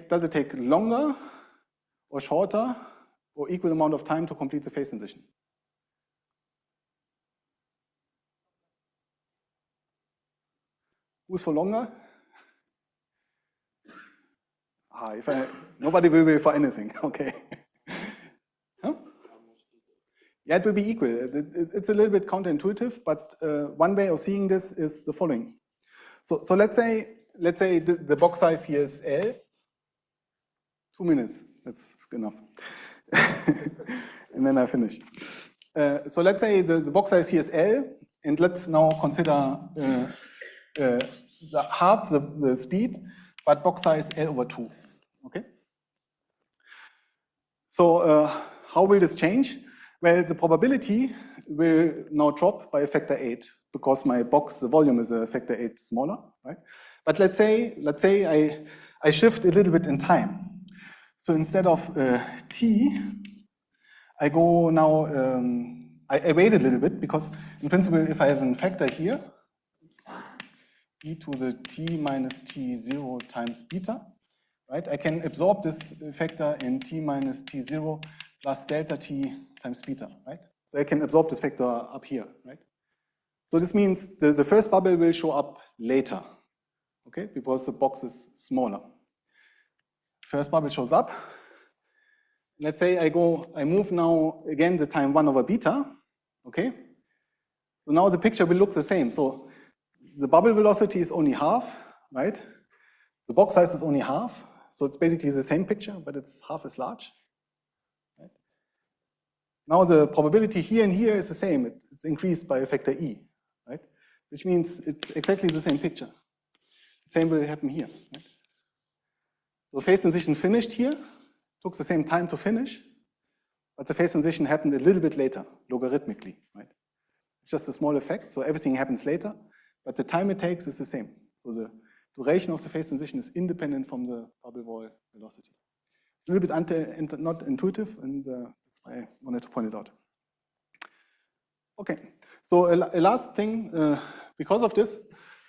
Does it take longer or shorter or equal amount of time to complete the phase transition? Who's for longer? Nobody will be for anything, okay. Huh? Yeah, it will be equal. It's a little bit counterintuitive, but one way of seeing this is the following. So let's say the box size here is L. 2 minutes, that's enough. And then I finish. So let's say the box size here is L, and let's now consider half the speed, but box size L over 2, okay? So how will this change? Well, the probability will now drop by a factor 8 because my box, the volume is a factor 8 smaller, right? But let's say I shift a little bit in time. So instead of t, I go now, I wait a little bit because in principle, if I have a factor here, e to the t minus t0 times beta, right? I can absorb this factor in t minus t0 plus delta t times beta, right? So I can absorb this factor up here, right? So this means the first bubble will show up later, okay? Because the box is smaller. First bubble shows up. Let's say I move now again the time 1 over beta, okay? So now the picture will look the same. So the bubble velocity is only half, right? The box size is only half. So it's basically the same picture, but it's half as large. Right? Now the probability here and here is the same. It's increased by a factor e, right? Which means it's exactly the same picture. The same will happen here. Right? So phase transition finished here, took the same time to finish, but the phase transition happened a little bit later, logarithmically, right? It's just a small effect, so everything happens later, but the time it takes is the same. So the duration of the phase transition is independent from the bubble wall velocity. It's a little bit not intuitive, and that's why I wanted to point it out. Okay, so a last thing, because of this,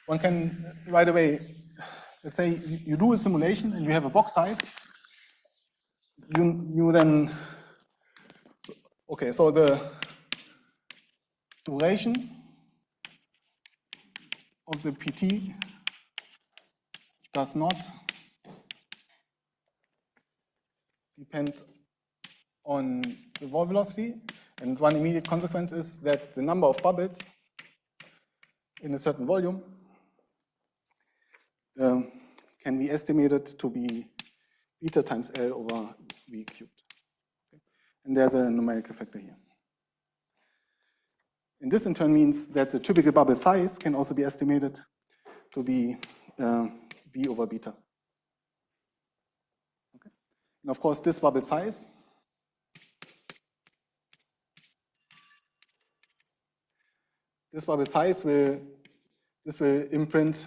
one can right away, let's say you do a simulation and you have a box size, you then, okay, so the duration of the PT does not depend on the wall velocity, and one immediate consequence is that the number of bubbles in a certain volume can be estimated to be beta times L over V cubed. Okay? And there's a numerical factor here. And this in turn means that the typical bubble size can also be estimated to be V over beta. Okay? And of course, this bubble size will imprint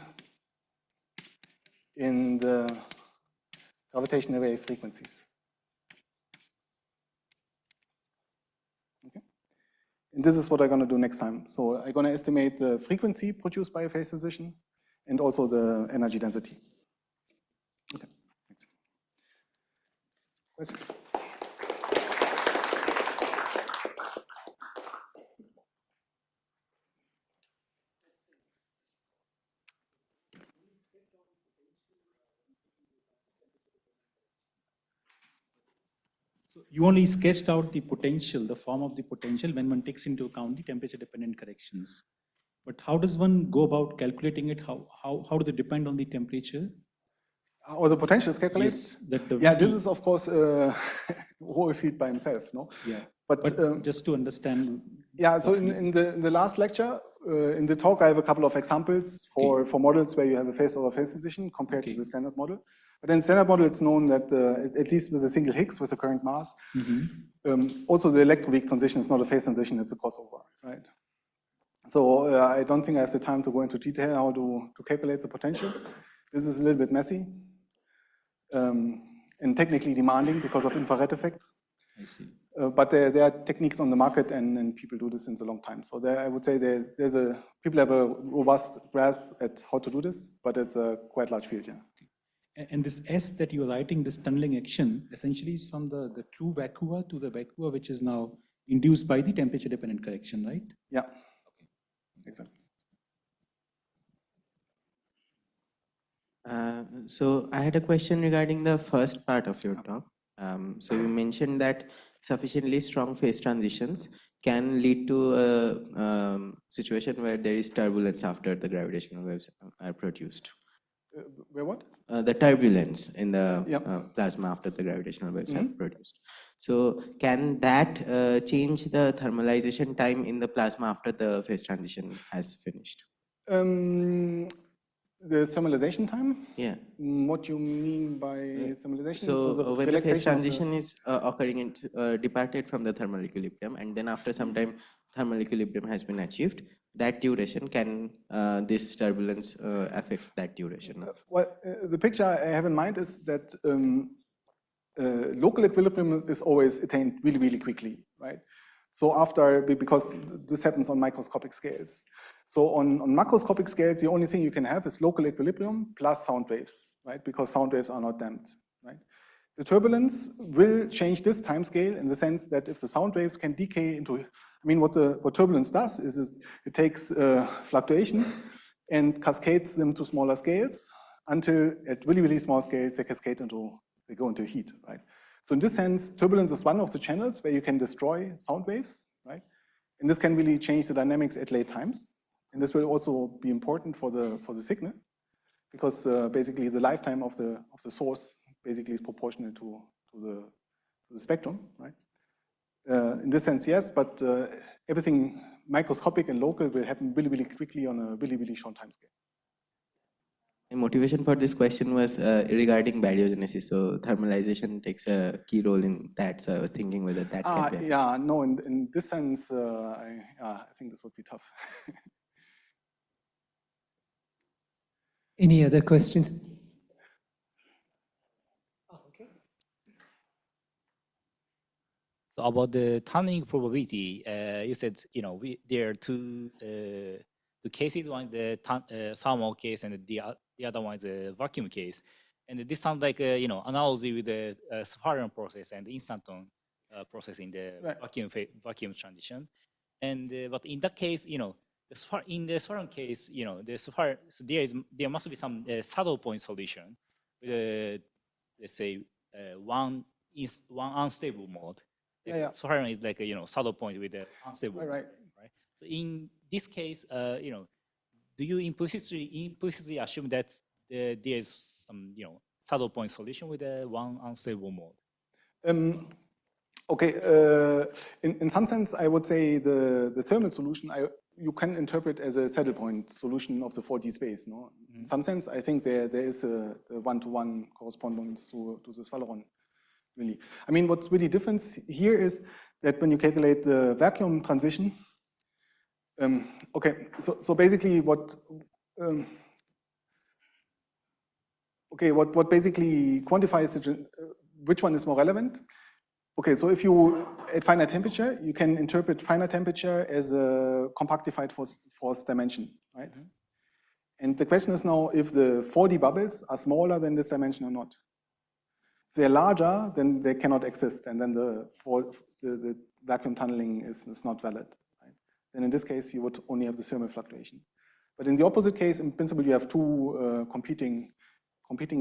in the gravitational wave frequencies. Okay? And this is what I'm going to do next time. So I'm going to estimate the frequency produced by a phase transition and also the energy density. Okay, thanks. Questions? So you only sketched out the potential, the form of the potential when one takes into account the temperature-dependent corrections. But how does one go about calculating it? How do they depend on the temperature? Or the potential is calculated? Yes, that the yeah, VT. this is of course whole field by himself, no? Yeah, but just to understand. Yeah, so in the last lecture, in the talk, I have a couple of examples for models where you have a phase over phase transition compared to the standard model. But in standard model, it's known that at least with a single Higgs with a current mass, also the electroweak transition is not a phase transition, it's a crossover, right? So I don't think I have the time to go into detail how to calculate the potential. This is a little bit messy and technically demanding because of infrared effects. I see. But there are techniques on the market, and people do this since a long time. So I would say people have a robust grasp at how to do this, but it's a quite large field, yeah. And this S that you're writing, this tunneling action, essentially is from the true vacua to the vacua, which is now induced by the temperature-dependent correction, right? Yeah, exactly. So I had a question regarding the first part of your talk. So you mentioned that sufficiently strong phase transitions can lead to a situation where there is turbulence after the gravitational waves are produced. Where what? The turbulence in the plasma after the gravitational waves are produced. So can that change the thermalization time in the plasma after the phase transition has finished? The thermalization time? Yeah. What you mean by thermalization? So when the phase transition is occurring, it departed from the thermal equilibrium, and then after some time thermal equilibrium has been achieved, that duration, can this turbulence affect that duration? Well, the picture I have in mind is that local equilibrium is always attained really, really quickly, right? So because this happens on microscopic scales. So on macroscopic scales, the only thing you can have is local equilibrium plus sound waves, right? Because sound waves are not damped, right? The turbulence will change this time scale in the sense that if the sound waves can decay into, what turbulence does is it takes fluctuations and cascades them to smaller scales until at really, really small scales, they go into heat, right? So in this sense, turbulence is one of the channels where you can destroy sound waves, right? And this can really change the dynamics at late times. And this will also be important for the signal, because basically the lifetime of the source basically is proportional to the spectrum, right? In this sense, yes, but everything microscopic and local will happen really, really quickly on a really, really short time scale. The motivation for this question was regarding baryogenesis. So thermalization takes a key role in that. So I was thinking whether that can be. Yeah, no, in this sense, I think this would be tough. Any other questions? Oh, okay. So about the tunneling probability, you said there are two two cases. One is the thermal case, and the other one is the vacuum case. And this sounds like analogy with the Safarian process and instanton process in the vacuum transition. And but in that case, in the Safarian case, there must be some saddle point solution with let's say one unstable mode. Safarian is like a saddle point with a unstable mode, right? So in this case, do you implicitly assume that there is some saddle point solution with a one unstable mode? Okay, in some sense, I would say the thermal solution you can interpret as a saddle point solution of the 4D space. No, in some sense, I think there is a one-to-one correspondence to this Valoron. Really, I mean, what's really different here is that when you calculate the vacuum transition. Okay, so basically what basically quantifies which one is more relevant. Okay, so if you at finite temperature, you can interpret finite temperature as a compactified force dimension, right? And the question is now if the 4D bubbles are smaller than this dimension or not. If they're larger, then they cannot exist, and then the vacuum tunneling is not valid. Then in this case, you would only have the thermal fluctuation. But in the opposite case, in principle, you have two competing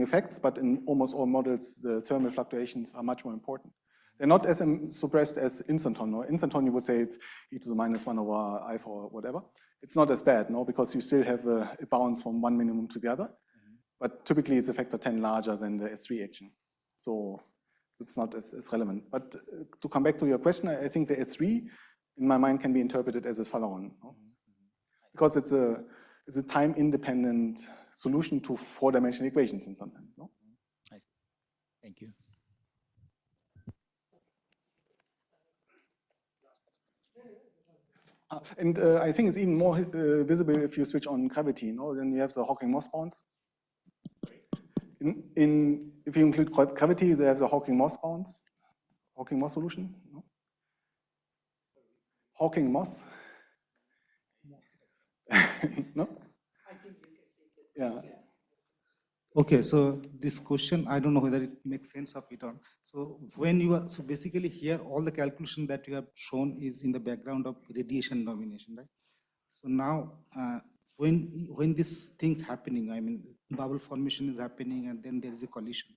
effects, but in almost all models, the thermal fluctuations are much more important. They're not as suppressed as instanton. No? Instanton, you would say it's e⁻⁻⁻ over I4 or whatever. It's not as bad, no, because you still have a bounce from one minimum to the other. But typically, it's a factor 10 larger than the S3 action. So it's not as relevant. But to come back to your question, I think the S3, in my mind, can be interpreted as a Valoron, no? Because it's a time-independent solution to four-dimensional equations in some sense. No? I see. Thank you. And I think it's even more visible if you switch on gravity. No? Then you have the Hawking-Moss bounds. If you include gravity, they have the Hawking-Moss bounds, Hawking-Moss solution. No? Hawking-Moss. No? Yeah. Okay, so this question, I don't know whether it makes sense of it or not. So when you are, so basically here, all the calculation that you have shown is in the background of radiation domination, right? So now, when this thing's happening, I mean, bubble formation is happening and then there is a collision.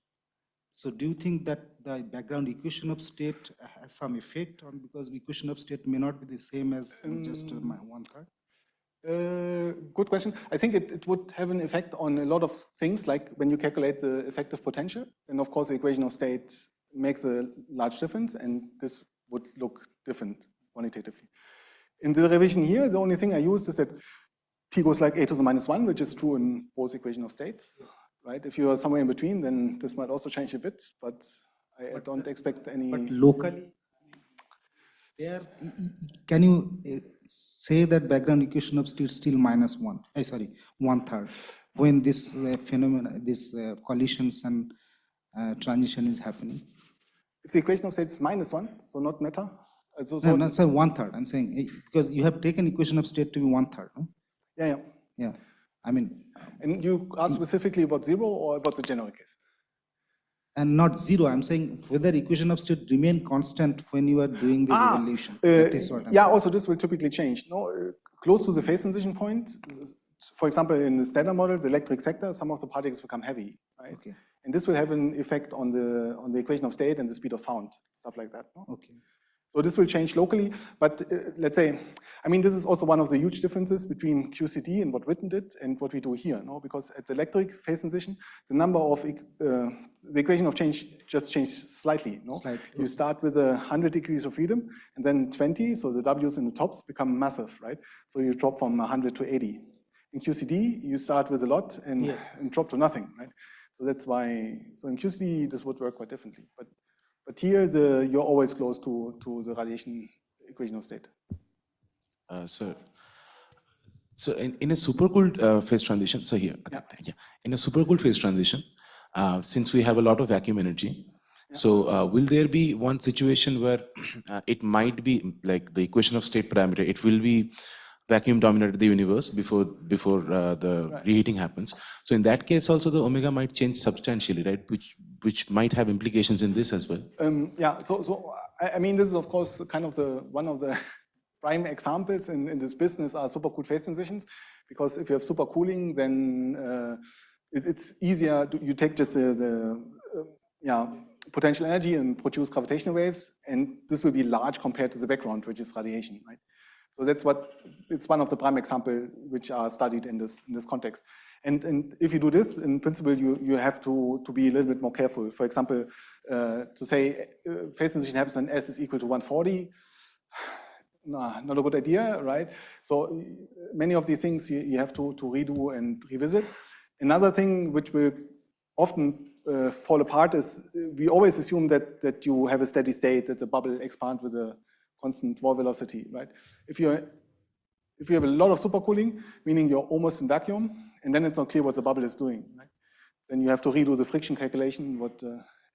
So do you think that the background equation of state has some effect on, because equation of state may not be the same as just 1/3? Good question. I think it would have an effect on a lot of things, like when you calculate the effective potential, and of course the equation of state makes a large difference, and this would look different quantitatively. In the revision here, the only thing I used is that T goes like a⁻⁻1, which is true in both equation of states, right? If you are somewhere in between, then this might also change a bit, but I don't expect any. But locally, there, can you say that background equation of state still -1? Sorry, 1/3. When this phenomena, this collisions and transition is happening. If the equation of state is -1, so not matter. No, so 1/3. I'm saying because you have taken equation of state to be 1/3. No? Yeah. I mean. And you asked specifically about 0 or about the general case? And not 0. I'm saying whether equation of state remain constant when you are doing this evolution. That is what I'm saying. Also this will typically change. No, close to the phase transition point, for example, in the standard model, the electric sector, some of the particles become heavy, right? Okay. And this will have an effect on the equation of state and the speed of sound, stuff like that. No? Okay. So this will change locally, but let's say, I mean, this is also one of the huge differences between QCD and what Witten did and what we do here, no? Because at the electric phase transition, the number of, the equation of change just changed slightly, no? Slightly. You start with 100 degrees of freedom and then 20, so the W's in the tops become massive, right? So you drop from 100 to 80. In QCD, you start with a lot and drop to nothing, right? So that's why, so in QCD, this would work quite differently. But here, you're always close to the radiation equation of state. So in a supercooled phase transition, so here, in a supercooled phase transition, since we have a lot of vacuum energy, so will there be one situation where it might be like the equation of state parameter, it will be vacuum dominated the universe before the reheating happens. So in that case also the omega might change substantially, right? Which might have implications in this as well. Yeah, so I mean, this is of course kind of one of the prime examples in this business are supercooled phase transitions, because if you have supercooling, then it's easier. You take just the potential energy and produce gravitational waves, and this will be large compared to the background, which is radiation, right? So it's one of the prime examples which are studied in this context. And if you do this, in principle, you have to be a little bit more careful. For example, to say phase transition happens when S is equal to 140, not a good idea, right? So many of these things you have to redo and revisit. Another thing which will often fall apart is we always assume that you have a steady state, that the bubble expands with a constant wall velocity, right? If you have a lot of supercooling, meaning you're almost in vacuum, and then it's not clear what the bubble is doing, right? Then you have to redo the friction calculation, what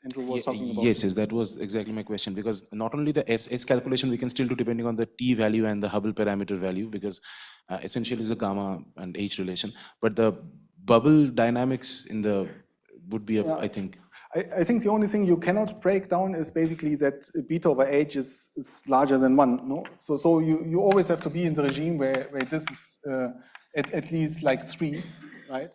Andrew was talking about. Yes, that was exactly my question, because not only the S calculation we can still do depending on the T value and the Hubble parameter value, because essentially is a gamma and H relation, but the bubble dynamics would be I think. I think the only thing you cannot break down is basically that beta over H is larger than 1, no? So you always have to be in the regime where this is at least like 3, right?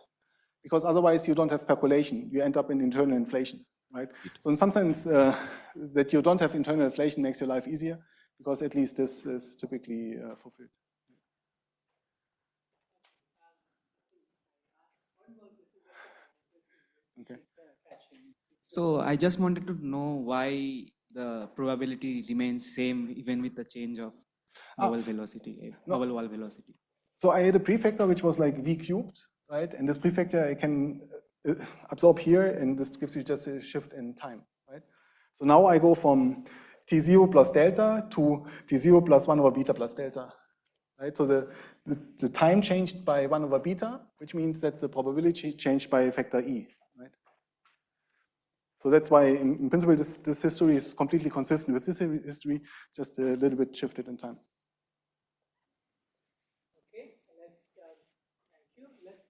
Because otherwise you don't have percolation, you end up in internal inflation, right? So in some sense, that you don't have internal inflation makes your life easier, because at least this is typically fulfilled. Okay. So I just wanted to know why the probability remains same even with the change of bubble velocity, bubble wall velocity. So I had a prefactor which was like V cubed, right? And this prefactor I can absorb here, and this gives you just a shift in time, right? So now I go from T0 plus delta to T0 plus 1 over beta plus delta, right? So the time changed by 1 over beta, which means that the probability changed by a factor E, right? So that's why, in principle, this history is completely consistent with this history, just a little bit shifted in time. Okay, thank you. Let's